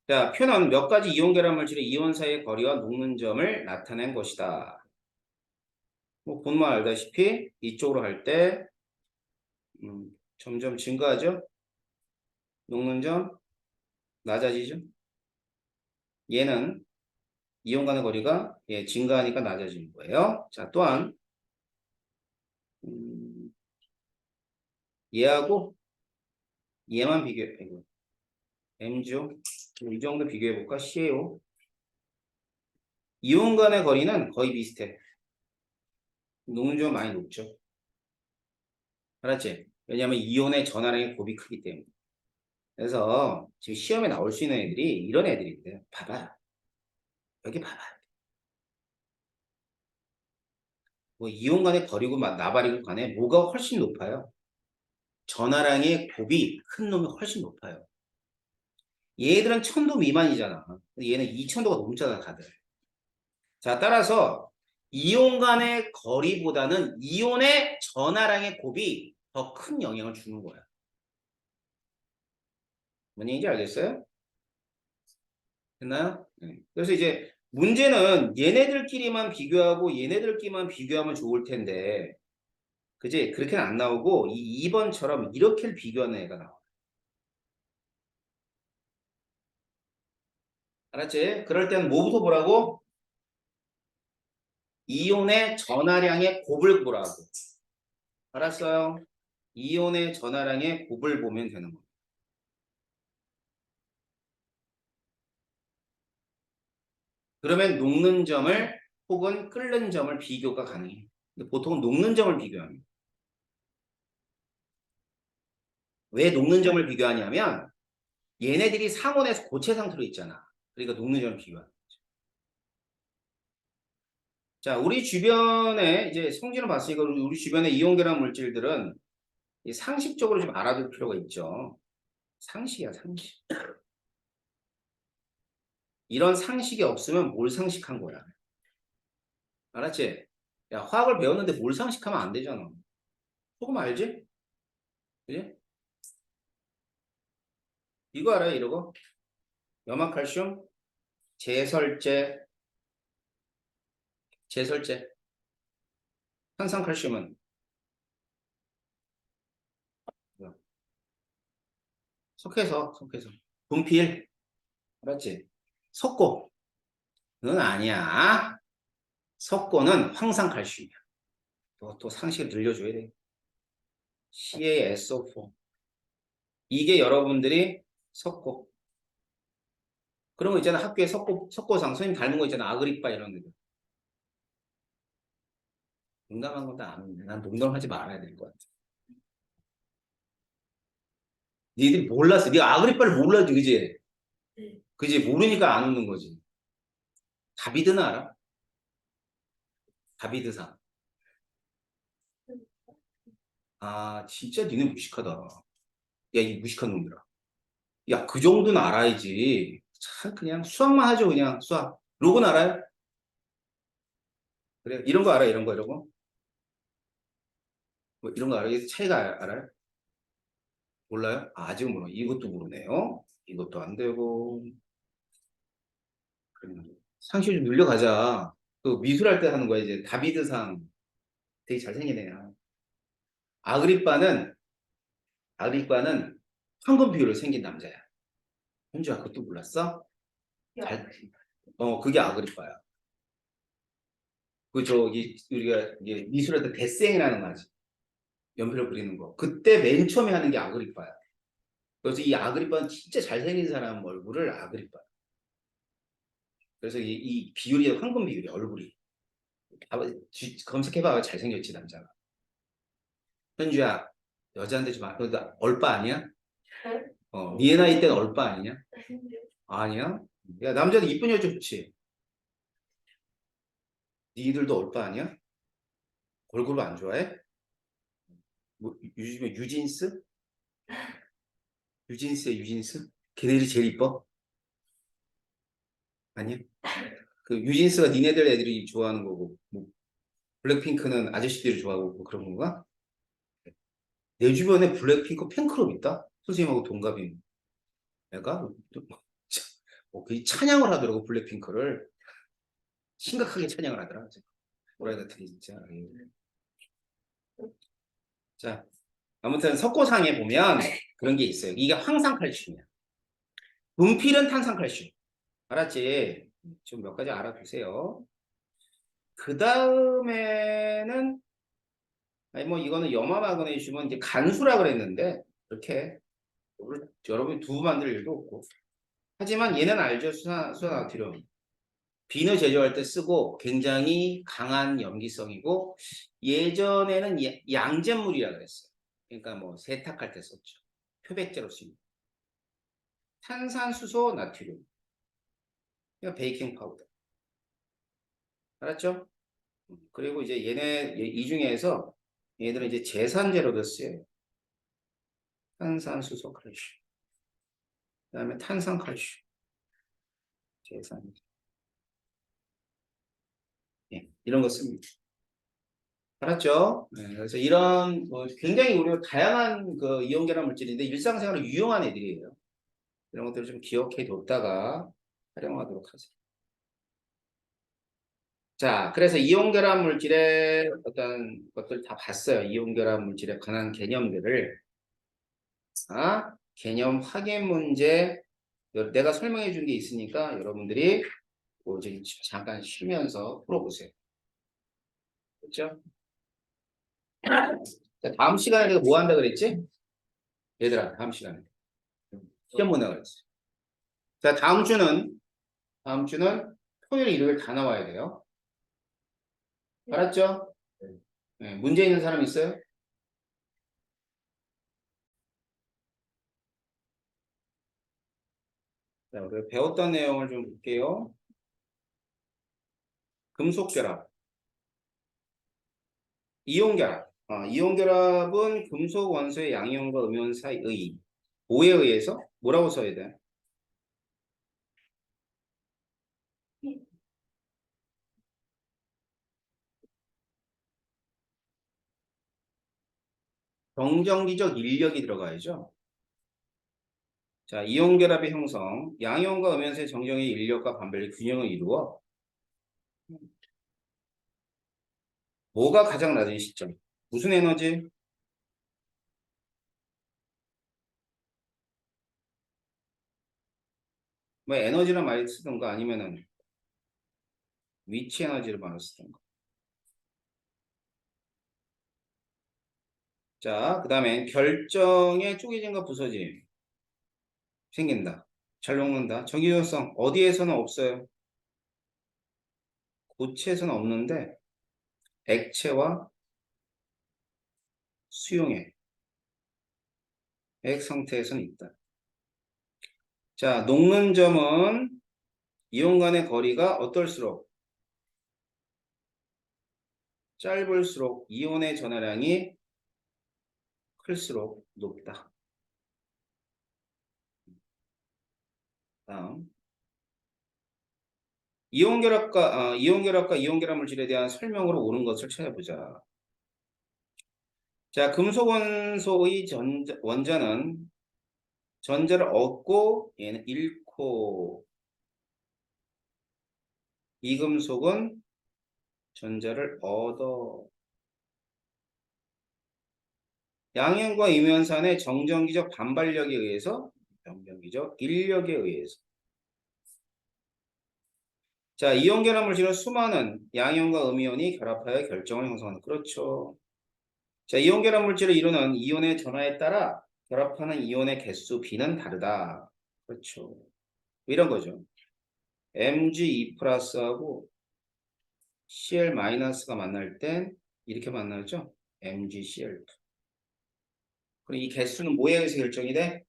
자, 표는 몇 가지 이온 결합 물질의 이온 사이의 거리와 녹는 점을 나타낸 것이다. 뭐 본만 알다시피 이쪽으로 할 때 점점 증가하죠? 녹는 점 낮아지죠? 얘는 이온 간의 거리가 증가하니까 낮아지는 거예요. 자, 또한 음, 얘하고 얘만 비교해. M죠? 이 정도 비교해 볼까? CaO. 이온 간의 거리는 거의 비슷해. 녹는 점 많이 높죠. 알았지? 왜냐하면 이온의 전하량의 곱이 크기 때문에. 그래서 지금 시험에 나올 수 있는 애들이 이런 애들인데, 봐봐. 여기 봐봐. 뭐 이온 간의 거리고 나발이고 간에 뭐가 훨씬 높아요? 전하량의 곱이 큰 놈이 훨씬 높아요. 얘들은 1000도 미만이잖아. 근데 얘는 2000도가 넘잖아, 다들. 자, 따라서 이온 간의 거리보다는 이온의 전하량의 곱이 더 큰 영향을 주는 거야. 뭔 얘기인지 알겠어요? 됐나요? 네. 그래서 이제 문제는 얘네들끼리만 비교하고 얘네들끼리만 비교하면 좋을 텐데, 그지? 그렇게는 안 나오고 이 2번처럼 이렇게 비교하는 애가 나와. 알았지? 그럴 때는 뭐부터 보라고? 이온의 전하량의 곱을 보라고. 알았어요? 이온의 전하량의 곱을 보면 되는 거야. 그러면 녹는 점을 혹은 끓는 점을 비교가 가능해. 근데 보통은 녹는 점을 비교합니다. 왜 녹는 점을 비교하냐면 얘네들이 상온에서 고체 상태로 있잖아. 그러니까 녹는 점을 비교하는 거죠. 자, 우리 주변에 이제 성질을 봤으니까 우리 주변의 이온 결합 물질들은 상식적으로 좀 알아둘 필요가 있죠. 상식이야, 상식. 이런 상식이 없으면 뭘 상식한 거야. 알았지? 야, 화학을 배웠는데 뭘 상식하면 안 되잖아. 조금 알지? 그지? 이거 알아요, 이러고? 염화칼슘, 제설제, 제설제. 탄산칼슘은 뭐야? 속해서. 분필, 알았지? 석고, 는 아니야. 석고는 황산칼슘이야. 또 상식을 늘려줘야 돼. CaSO4. 이게 여러분들이 석고. 그런 거 있잖아. 학교에 석고상, 선생님 닮은 거 있잖아. 아그리빠 이런 데들. 농담한 건데 안 오네. 난 농담하지 말아야 될 것 같아. 니들이 몰랐어. 네가 아그리빠를 몰라지, 그지? 네. 그지? 모르니까 안 오는 거지. 다비드는 알아? 다비드상. 아, 진짜 니네 무식하다. 야, 이 무식한 놈들아. 야, 그 정도는 알아야지. 참, 그냥 수학만 하죠, 그냥 수학. 로고는 알아요? 그래, 이런 거 알아, 이런 거, 이런 거? 뭐 이런 거 알아요? 차이가 알아요? 몰라요? 아, 아직은 몰라. 이것도 모르네요. 이것도 안 되고. 상식 좀 늘려가자. 그 미술할 때 하는 거야, 이제. 다비드상. 되게 잘생긴 애야. 아그리빠는, 아그리빠는 황금 비율로 생긴 남자야. 현주야, 그것도 몰랐어? 잘, 그게 아그리빠야. 그, 저기, 우리가 이제 미술할 때 데생이라는 거 하지. 연필로 그리는 거. 그때 맨 처음에 하는 게 아그리빠야. 그래서 이 아그리빠는 진짜 잘생긴 사람 얼굴을 아그리빠. 그래서 이 비율이 황금 비율이야, 얼굴이. 검색해봐. 잘생겼지, 남자가. 현주야, 여자한테 좀, 그러니까 얼빠 아니야? 네 나이 때는 얼빠 아니냐? 아니야? 야, 남자는 이쁜 여자 좋지. 니들도 얼빠 아니야? 얼굴로 안 좋아해? 뭐, 요즘에 유진스? 유진스야, 유진스? 걔네들이 제일 이뻐? 아니야? 그 뉴진스가 니네들 애들이 좋아하는 거고 뭐 블랙핑크는 아저씨들이 좋아하고 뭐 그런 건가? 내 주변에 블랙핑크 팬클럽 있다? 선생님하고 동갑인 애가 그 찬양을 하더라고 블랙핑크를 심각하게 찬양을 하더라. 뭐라 해야 되지 진짜. 자 아무튼 석고상에 보면 그런 게 있어요. 이게 황산칼슘이야. 분필은 탄산칼슘. 알았지? 좀 몇 가지 알아두세요. 그 다음에는 아니 뭐 이거는 염화마그네슘은 이제 간수라 그랬는데 이렇게 여러분이 두부 만들 일도 없고 하지만 얘는 알죠. 수산나트륨 비누 제조할 때 쓰고 굉장히 강한 염기성이고 예전에는 양잿물이라 그랬어요. 그러니까 뭐 세탁할 때 썼죠. 표백제로 씁니다. 탄산수소 나트륨 그러니까 베이킹 파우더 알았죠? 그리고 이제 이 중에서 얘들은 이제 제산제로도 쓰여요. 탄산수소 칼슘 그 다음에 탄산칼슘 제산제 예, 이런 거 씁니다. 알았죠? 네, 그래서 이런 굉장히 우리가 다양한 그 이온결합 물질인데 일상생활에 유용한 애들이에요. 이런 것들을 좀 기억해 뒀다가 활용하도록 하세요. 자, 그래서 이온결합 물질의 어떤 것들 다 봤어요. 이온결합 물질에 관한 개념들을. 개념 확인 문제 내가 설명해 준 게 있으니까 여러분들이 지금 잠깐 쉬면서 풀어보세요. 그렇죠? 자, 다음 시간에 내가 뭐 한다 그랬지? 얘들아, 다음 시간에. 시험 문항 그랬어. 자, 다음 주는 토요일, 일요일 다 나와야 돼요. 알았죠? 네, 문제 있는 사람 있어요? 자, 우리 배웠던 내용을 좀 볼게요. 금속결합, 이온결합. 이온결합은 금속 원소의 양이온과 음이온 사이의 뭐에 의해서? 뭐라고 써야 돼? 정전기적 인력이 들어가야죠. 자, 이온결합의 형성, 양이온과 음이온사의 정전기 인력과 반별의 균형을 이루어 뭐가 가장 낮은 시점? 무슨 에너지? 뭐 에너지를 많이 쓰던가 아니면은 위치 에너지를 많이 쓰던가. 자, 그 다음에 결정의 쪼개짐과 부서짐 생긴다. 잘 녹는다. 정기유연성 어디에서는 없어요. 고체에서는 없는데 액체와 수용액 액 상태에서는 있다. 자, 녹는 점은 이온 간의 거리가 어떨수록 짧을수록 이온의 전하량이 클수록 높다. 다음 이온결합과 이온결합 물질에 대한 설명으로 옳은 것을 찾아보자. 자, 금속 원소의 원자는 전자를 얻고 얘는 잃고 이 금속은 전자를 얻어. 양이온과 이면산의 정전기적 반발력에 의해서 정전기적 인력에 의해서 자, 이온 결합 물질은 수많은 양이온과 음이온이 결합하여 결정을 형성하는 그렇죠. 자, 이온 결합 물질을 이루는 이온의 전하에 따라 결합하는 이온의 개수 B는 다르다. 그렇죠. 이런 거죠. Mg2 플러스하고 Cl 마이너스가 만날 땐 이렇게 만나죠. MgCl2. 그럼 이 개수는 뭐에 의해서 결정이 돼?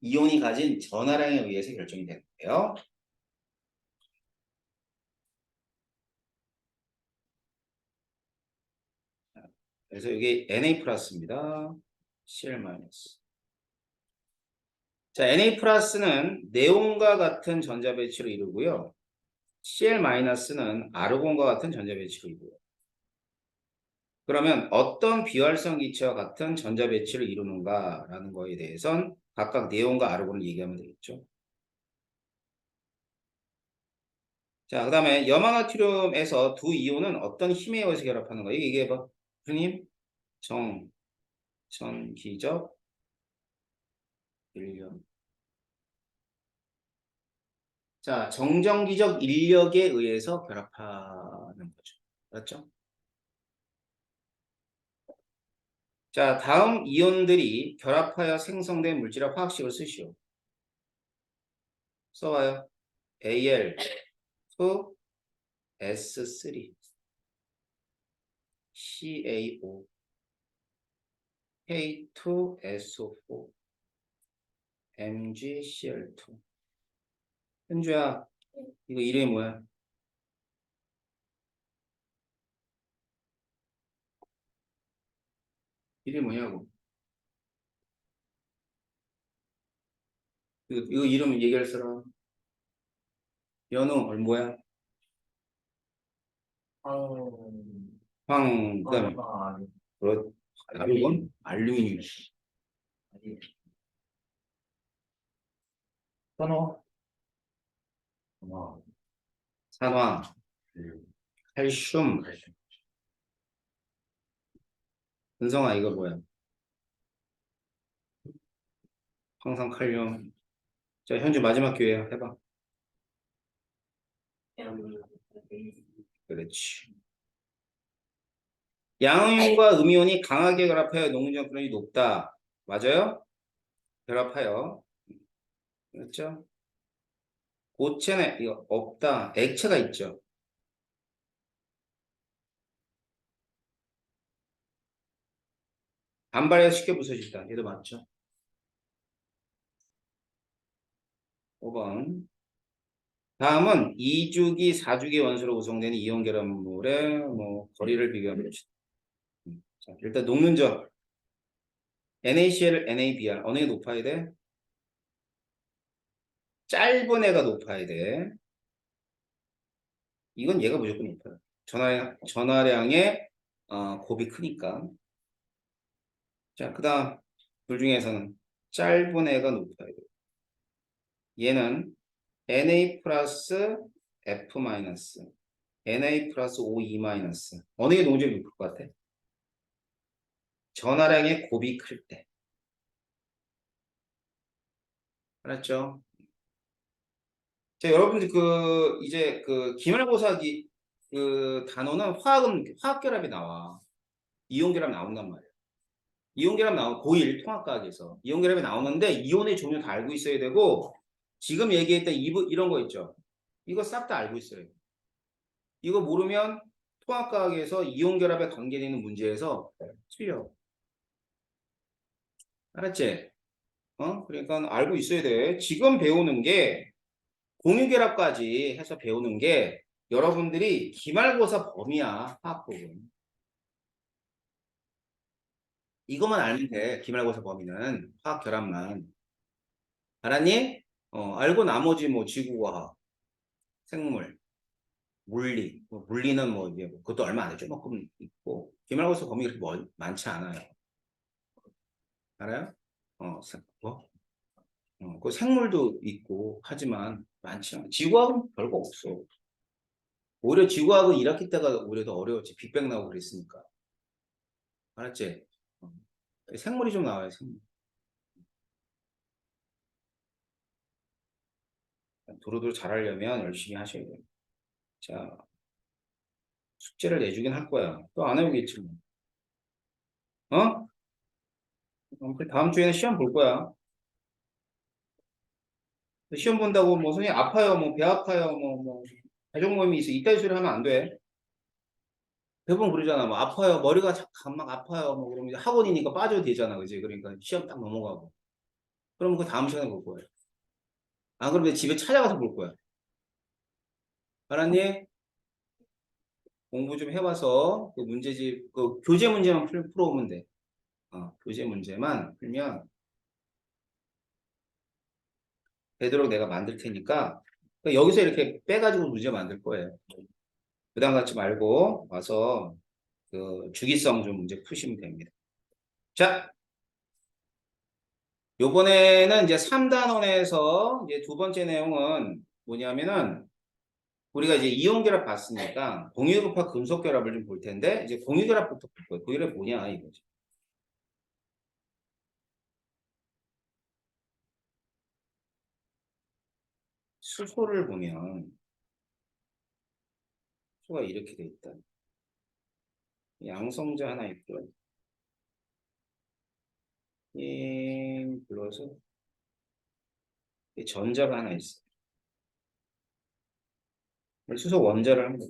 이온이 가진 전하량에 의해서 결정이 되는데요. 그래서 이게 Na 플러스입니다. Cl 마이너스. 자, Na 플러스는 네온과 같은 전자 배치를 이루고요. Cl-는 아르곤과 같은 전자배치를 이루어요. 그러면 어떤 비활성 기체와 같은 전자배치를 이루는가라는 거에 대해선 각각 네온과 아르곤을 얘기하면 되겠죠. 자, 그 다음에 염화나트륨에서 두 이온은 어떤 힘에 의해서 결합하는 거예요? 얘기해봐. 흔히 전기적 인력. 자, 정전기적 인력에 의해서 결합하는 거죠. 맞죠? 자, 다음 이온들이 결합하여 생성된 물질의 화학식을 쓰시오. 써봐요. Al, 2, S3, CaO, K2SO4, MgCl2. 현주야, 이거 이름이 뭐야? 이름이 뭐냐고? 이거 이름 얘기할 사람? 연우, 뭐야? 그다음에 그렇, 아르곤, 알루미늄. 산화, 산화, 칼슘. 은성아, 이거 뭐야? 항상 칼륨. 자, 현주 마지막 기회야. 해봐. 그렇지. 양이온과 음이온이 강하게 결합하여 녹는전분율이 높다. 맞아요? 결합하여. 그렇죠? 고체는 이거 없다. 액체가 있죠. 반발해서 쉽게 부서진다. 얘도 맞죠? 5번. 다음은 2주기, 4주기 원소로 구성되는 이온 결합물의 거리를 비교하면 됩시다. 자, 일단 녹는 점. NaCl, NaBr. 어느 게 높아야 돼? 짧은 애가 높아야 돼. 이건 얘가 무조건 높아요. 전하량의 곱이 크니까. 자, 그 다음 둘 중에서는 짧은 애가 높아야 돼. 얘는 Na 플러스 F 마이너스, Na 플러스 O2 마이너스. 어느 게 농도율이 높을 것 같아? 전하량의 곱이 클 때. 알았죠? 자, 여러분들 이제 기말고사 단어는 화학 결합이 나와. 이온 결합 나온단 말이야. 이온 결합 고1 통합과학에서 이온 결합이 나오는데 이온의 종류 다 알고 있어야 되고 지금 얘기했던 이런 거 있죠. 이거 싹 다 알고 있어요. 이거 모르면 통합과학에서 이온 결합에 관계되는 문제에서 틀려. 알았지? 그러니까 알고 있어야 돼. 지금 배우는 게 공유결합까지 해서 배우는 게 여러분들이 기말고사 범위야. 화학 부분. 이것만 알면 돼. 기말고사 범위는 화학 결합만. 알았니? 알고 나머지 지구과학, 생물, 물리, 물리는 이제 그것도 얼마 안 되죠. 조금 있고 기말고사 범위가 그렇게 많지 않아요. 알아요? 그 생물도 있고 하지만 많지 않아. 지구학은 별거 없어. 오히려 지구학은 1학기 때가 오히려 더 어려웠지. 빅뱅 나오고 그랬으니까. 알았지? 어. 생물이 좀 나와요. 생물. 도로도로 잘하려면 열심히 하셔야 돼요. 자, 숙제를 내주긴 할 거야. 또 안 해오겠지 뭐. 어? 그 다음 주에는 시험 볼 거야. 시험 본다고 선생님 아파요, 배 아파요, 가족 모임이 있어. 이따위 소리 하면 안 돼. 대부분 그러잖아. 아파요, 머리가 잠깐 막 아파요, 그러면 이제 학원이니까 빠져도 되잖아, 그지? 그러니까 시험 딱 넘어가고. 그러면 그 다음 시간에 볼 거야. 안 그러면 집에 찾아가서 볼 거야. 알았니? 공부 좀 해봐서 그 문제집, 그 교재 문제만 풀어오면 돼. 교재 문제만 풀면 되도록 내가 만들 테니까 그러니까 여기서 이렇게 빼가지고 문제 만들 거예요. 부담 갖지 말고 와서 그 주기성 좀 문제 푸시면 됩니다. 자, 요번에는 이제 3단원에서 이제 두 번째 내용은 뭐냐면은 우리가 이제 이온결합 봤으니까 공유급화 금속결합을 좀 볼 텐데 이제 공유결합부터 볼 거예요. 공유결합 뭐냐 이거죠. 수소를 보면 수소가 이렇게 돼 있다. 양성자 하나 있고 플러스 전자가 하나 있어. 수소 원자를 한 거.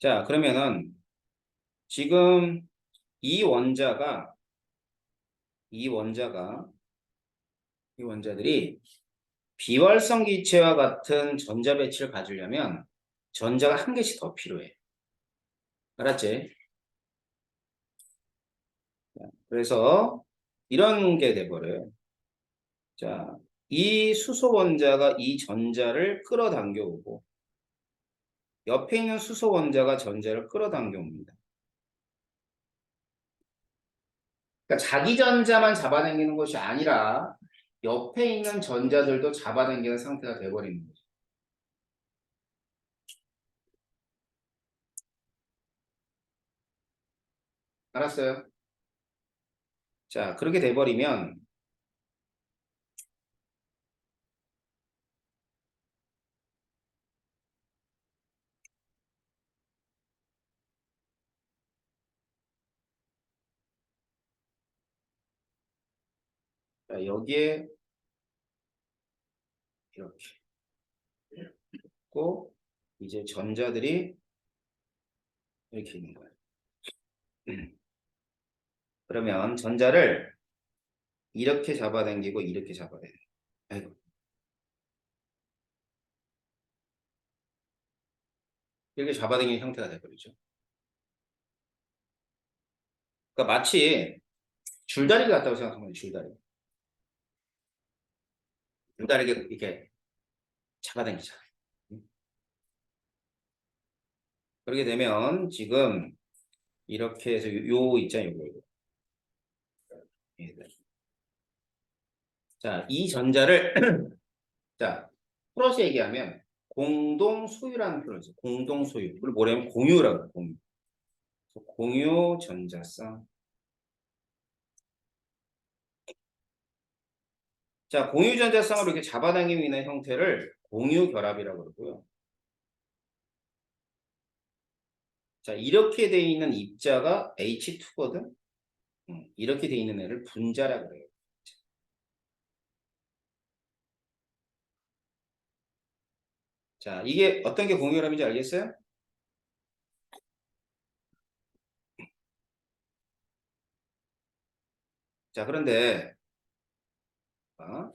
자, 그러면은 지금 이 원자가 이 원자가 이 원자들이 비활성 기체와 같은 전자 배치를 가지려면 전자가 한 개씩 더 필요해. 알았지? 그래서 이런 게 돼버려요. 자, 이 수소 원자가 이 전자를 끌어당겨 오고 옆에 있는 수소 원자가 전자를 끌어당겨 옵니다. 그러니까 자기 전자만 잡아당기는 것이 아니라 옆에 있는 전자들도 잡아당기는 상태가 돼버리는 거죠. 알았어요? 자, 그렇게 돼버리면 자, 여기에 이렇게 있고 이제 전자들이 이렇게 있는 거예요. 그러면 전자를 이렇게 잡아당기고 이렇게 잡아당기고 아이고, 이렇게 잡아당기는 형태가 돼버리죠. 그러니까 마치 줄다리기 같다고 생각하면 줄다리. 줄다리기 이렇게 잡아당기잖아요. 그렇게 되면 지금 이렇게 해서 요 있잖아요. 요거. 자, 이 전자를 자, 풀어서 얘기하면 공동 소유라는 표현을 써요. 공동 소유. 그걸 뭐냐면 공유라고 해요. 공유. 공유 전자쌍. 자, 공유 전자쌍으로 이렇게 잡아당기고 있는 형태를 공유 결합이라고 그러고요. 자, 이렇게 돼 있는 입자가 H2거든. 이렇게 돼 있는 애를 분자라고 그래요. 자, 이게 어떤 게 공유 결합인지 알겠어요? 자, 그런데 어?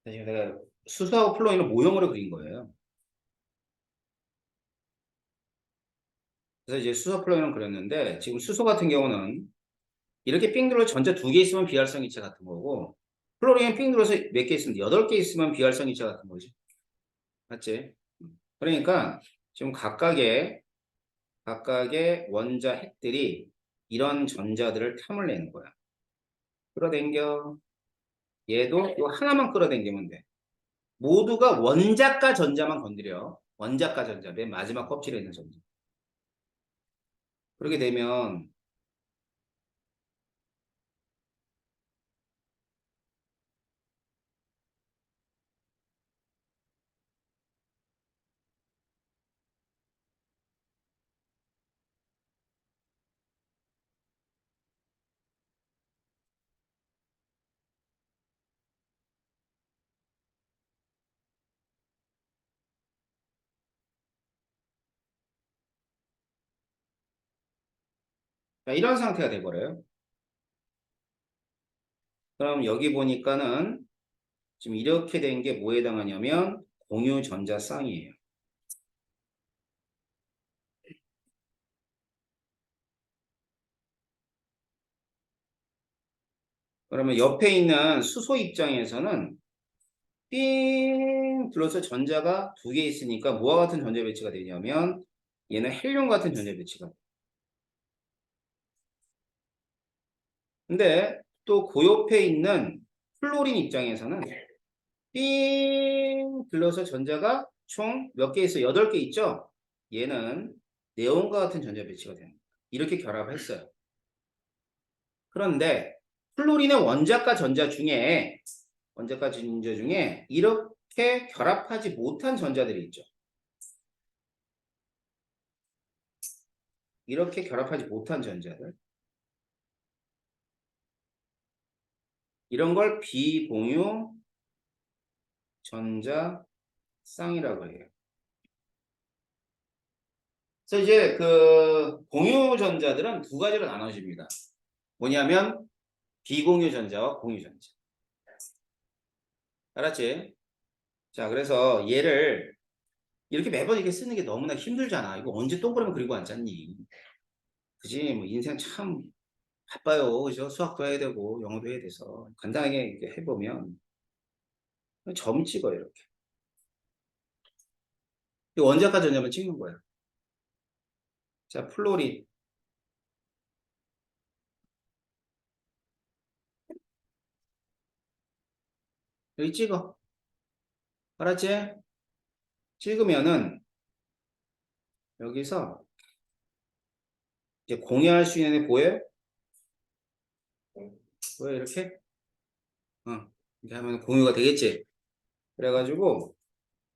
내가 수소하고 플로린을 모형으로 그린 거예요. 그래서 이제 수소 플로린을 그렸는데 지금 수소 같은 경우는 이렇게 삥 둘러 전자 2개 있으면 비활성 이체 같은 거고 플로린은 삥 둘러서 몇 개 있으면 8개 있으면 비활성 이체 같은 거지. 맞지? 그러니까 지금 각각의 원자 핵들이 이런 전자들을 탐을 내는 거야. 끌어당겨. 얘도 이거 하나만 끌어당기면 돼. 모두가 원자가 전자만 건드려. 원자가 전자. 맨 마지막 껍질에 있는 전자. 그렇게 되면 자, 이런 상태가 돼버려요. 그럼 여기 보니까는 지금 이렇게 된 게 뭐에 해당하냐면 공유 전자 쌍이에요. 그러면 옆에 있는 수소 입장에서는 삥 둘러서 전자가 2개 있으니까 뭐와 같은 전자 배치가 되냐면 얘는 헬륨 같은 전자 배치가 돼. 근데 또 그 옆에 있는 플로린 입장에서는 삥 둘러서 전자가 총 몇 개 있어? 8개 있죠? 얘는 네온과 같은 전자 배치가 됩니다. 이렇게 결합했어요. 그런데 플로린의 원자과 전자 중에 이렇게 결합하지 못한 전자들이 있죠. 이렇게 결합하지 못한 전자들. 이런 걸 비공유 전자 쌍이라고 해요. 그래서 이제 그 공유 전자들은 두 가지로 나눠집니다. 뭐냐면 비공유 전자와 공유 전자. 알았지? 자, 그래서 얘를 이렇게 매번 이렇게 쓰는 게 너무나 힘들잖아. 이거 언제 동그라미 그리고 앉았니? 그지? 뭐 인생 참 바빠요. 그죠? 수학도 해야 되고 영어도 해야 돼서 간단하게 이렇게 해보면 점 찍어요. 이렇게. 이 원자과 전자만 찍는 거야. 자, 플로린. 여기 찍어. 알았지? 찍으면은 여기서 이제 공유할 수 있는 애 보여? 보여 이렇게? 이렇게 하면 공유가 되겠지? 그래가지고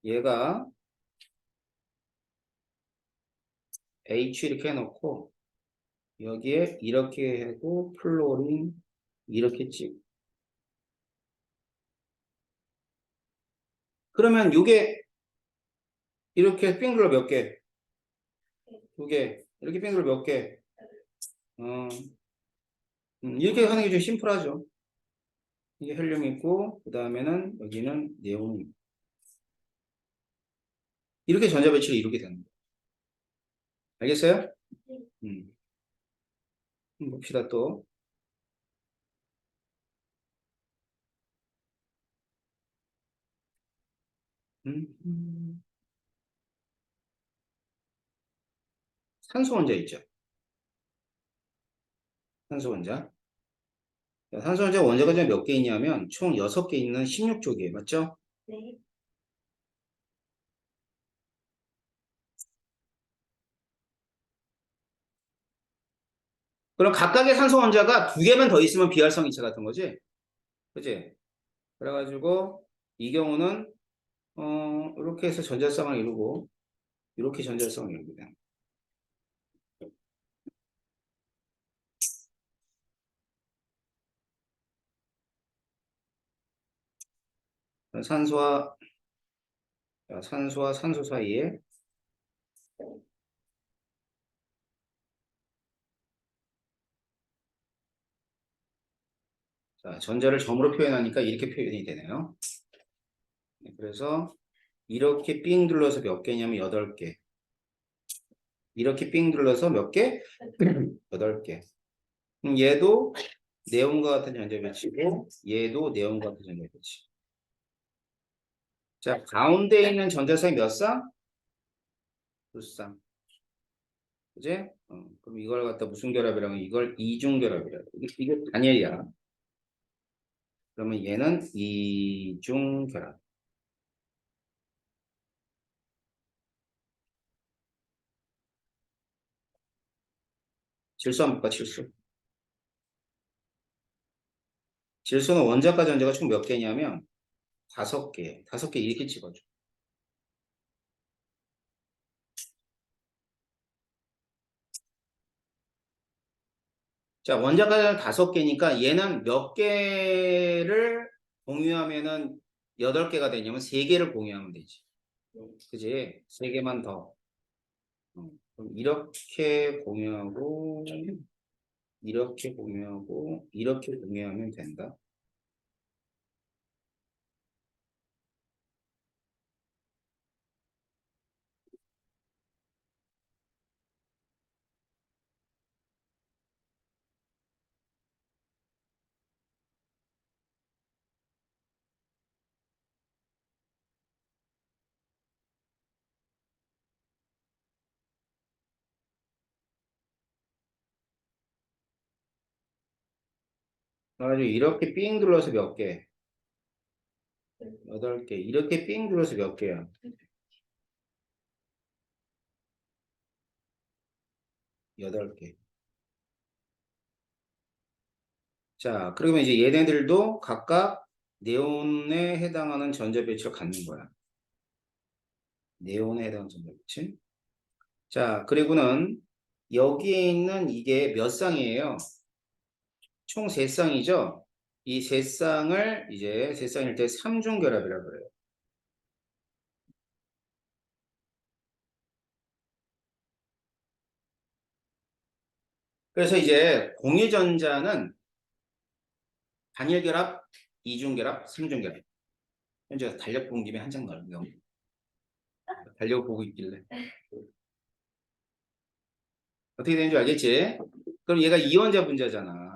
얘가 H 이렇게 해놓고 여기에 이렇게 하고 플로린 이렇게 찍. 그러면 이게 이렇게 빙글러 몇 개? 2개. 이렇게 빙글러 몇 개? 어, 이렇게 하는 게 좀 심플하죠. 이게 헬륨 있고 그 다음에는 여기는 네온 있고 이렇게 전자 배치를 이루게 되는 거예요. 알겠어요? 음. 봅시다 또. 음. 산소 원자 있죠. 산소 원자. 자, 산소 원자 원자가 몇 개 있냐면 총 6개 있는 16쪽이에요. 맞죠? 네. 그럼 각각의 산소 원자가 2개만 더 있으면 비활성 이체 같은 거지? 그지? 그래가지고 이 경우는 이렇게 해서 전자쌍을 이루고 이렇게 전자쌍을 이루게 됩니다. 산소와 산소와 산소 사이에 자, 전자를 점으로 표현하니까 이렇게 표현이 되네요. 그래서 이렇게 삥 둘러서 몇 개냐면 8개. 이렇게 삥 둘러서 몇 개? 8개. 얘도 네온과 같은 전자 배치고 얘도 네온과 같은 전자 배치. 자, 가운데 있는 전자쌍이 몇 쌍? 2쌍. 그지? 그럼 이걸 갖다 무슨 결합이라고 하면 이걸 이중 결합이라고. 이게 단일이야. 그러면 얘는 이중 결합. 질소 한번 볼까, 질소. 질소는 원자과 전자가 총 몇 개냐면 5개. 5개 이렇게 찍어줘. 자, 원자과 전자 5개니까 얘는 몇 개를 공유하면은 8개가 되냐면 3개를 공유하면 되지. 그지? 3개만 더. 그럼 이렇게 공유하고, 이렇게 공유하고, 이렇게 공유하면 된다. 그래가지고 이렇게 삥 둘러서 몇 개? 8개. 이렇게 삥 둘러서 몇 개야? 8개. 자, 그러면 이제 얘네들도 각각 네온에 해당하는 전자 배치를 갖는 거야. 네온에 해당하는 전자 배치. 자, 그리고는 여기에 있는 이게 몇 쌍이에요? 총 3쌍이죠? 이 3쌍을 이제 3쌍일 때 삼중결합이라고 그래요. 그래서 이제 공유전자는 단일결합, 이중결합, 삼중결합. 현재 달력 본 김에 한 장 넣어요. 달력 보고 있길래. 어떻게 되는지 알겠지? 그럼 얘가 이원자 분자잖아.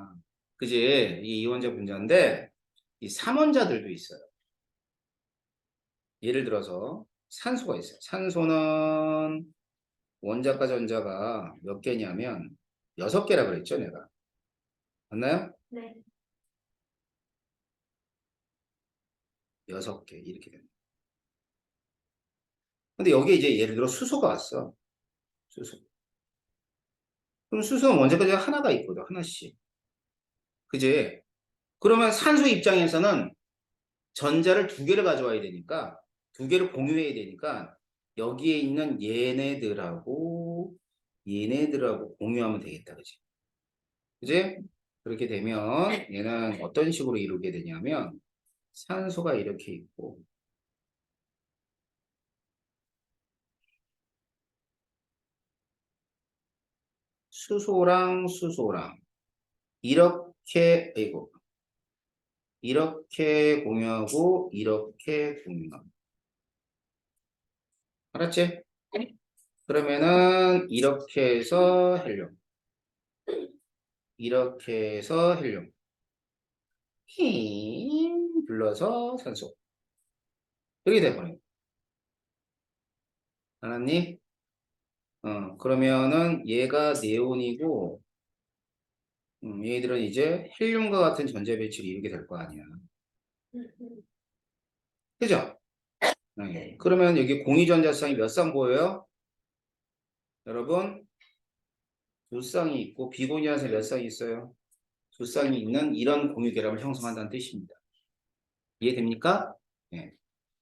그지? 이 이원자 분자인데 이 삼원자들도 있어요. 예를 들어서 산소가 있어요. 산소는 원자과 전자가 몇 개냐면 6개라 그랬죠, 내가. 맞나요? 네. 6개 이렇게 됩니다. 근데 여기에 이제 예를 들어 수소가 왔어. 수소. 그럼 수소는 원자과 전자 하나가 있거든, 하나씩. 그지? 그러면 산소 입장에서는 전자를 2개를 가져와야 되니까 2개를 공유해야 되니까 여기에 있는 얘네들하고 공유하면 되겠다. 그지? 그지? 그렇게 되면 얘는 어떤 식으로 이루게 되냐면 산소가 이렇게 있고 수소랑 이렇게 공유하고 이렇게 공유하고 알았지? 그러면은 이렇게 해서 헬륨 힘 불러서 산소 이렇게 돼버려요. 알았니? 그러면은 얘가 네온이고 얘들은 이제 헬륨과 같은 전자 배치를 이루게 될 거 아니야. 그죠? 네. 그러면 여기 공유전자쌍이 몇 쌍 보여요? 여러분 2쌍이 있고 비공유전자 몇 쌍이 있어요? 2쌍이 있는 이런 공유결합을 형성한다는 뜻입니다. 이해됩니까? 네.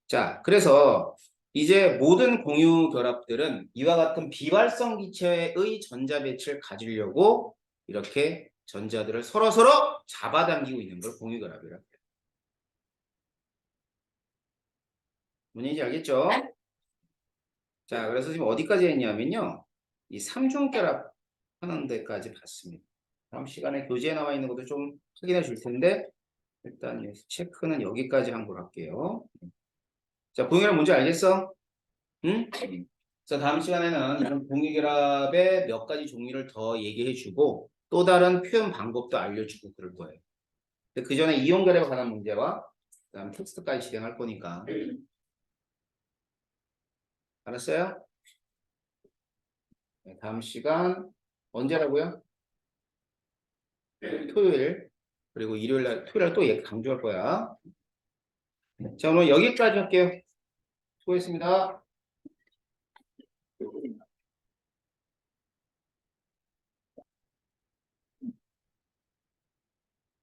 자, 그래서 이제 모든 공유 결합들은 이와 같은 비발성 기체의 전자 배치를 가지려고 이렇게 전자들을 서로서로 잡아당기고 있는 걸 공유 결합이라고 해요. 뭔지 알겠죠? 자, 그래서 지금 어디까지 했냐면요. 이 삼중 결합 하는 데까지 봤습니다. 다음 시간에 교재에 나와 있는 것도 좀 확인해 줄 텐데 일단 체크는 여기까지 한 걸 할게요. 자, 공유결합 뭔지 알겠어? 응? 자, 다음 시간에는 이런 공유결합의 몇 가지 종류를 더 얘기해주고 또 다른 표현 방법도 알려주고 그럴 거예요. 근데 그 전에 이온결합에 관한 문제와 그다음 텍스트까지 진행할 거니까. 알았어요? 네, 다음 시간 언제라고요? 토요일. 그리고 토요일 날 또 강조할 거야. 자, 오늘 여기까지 할게요. 수고했습니다.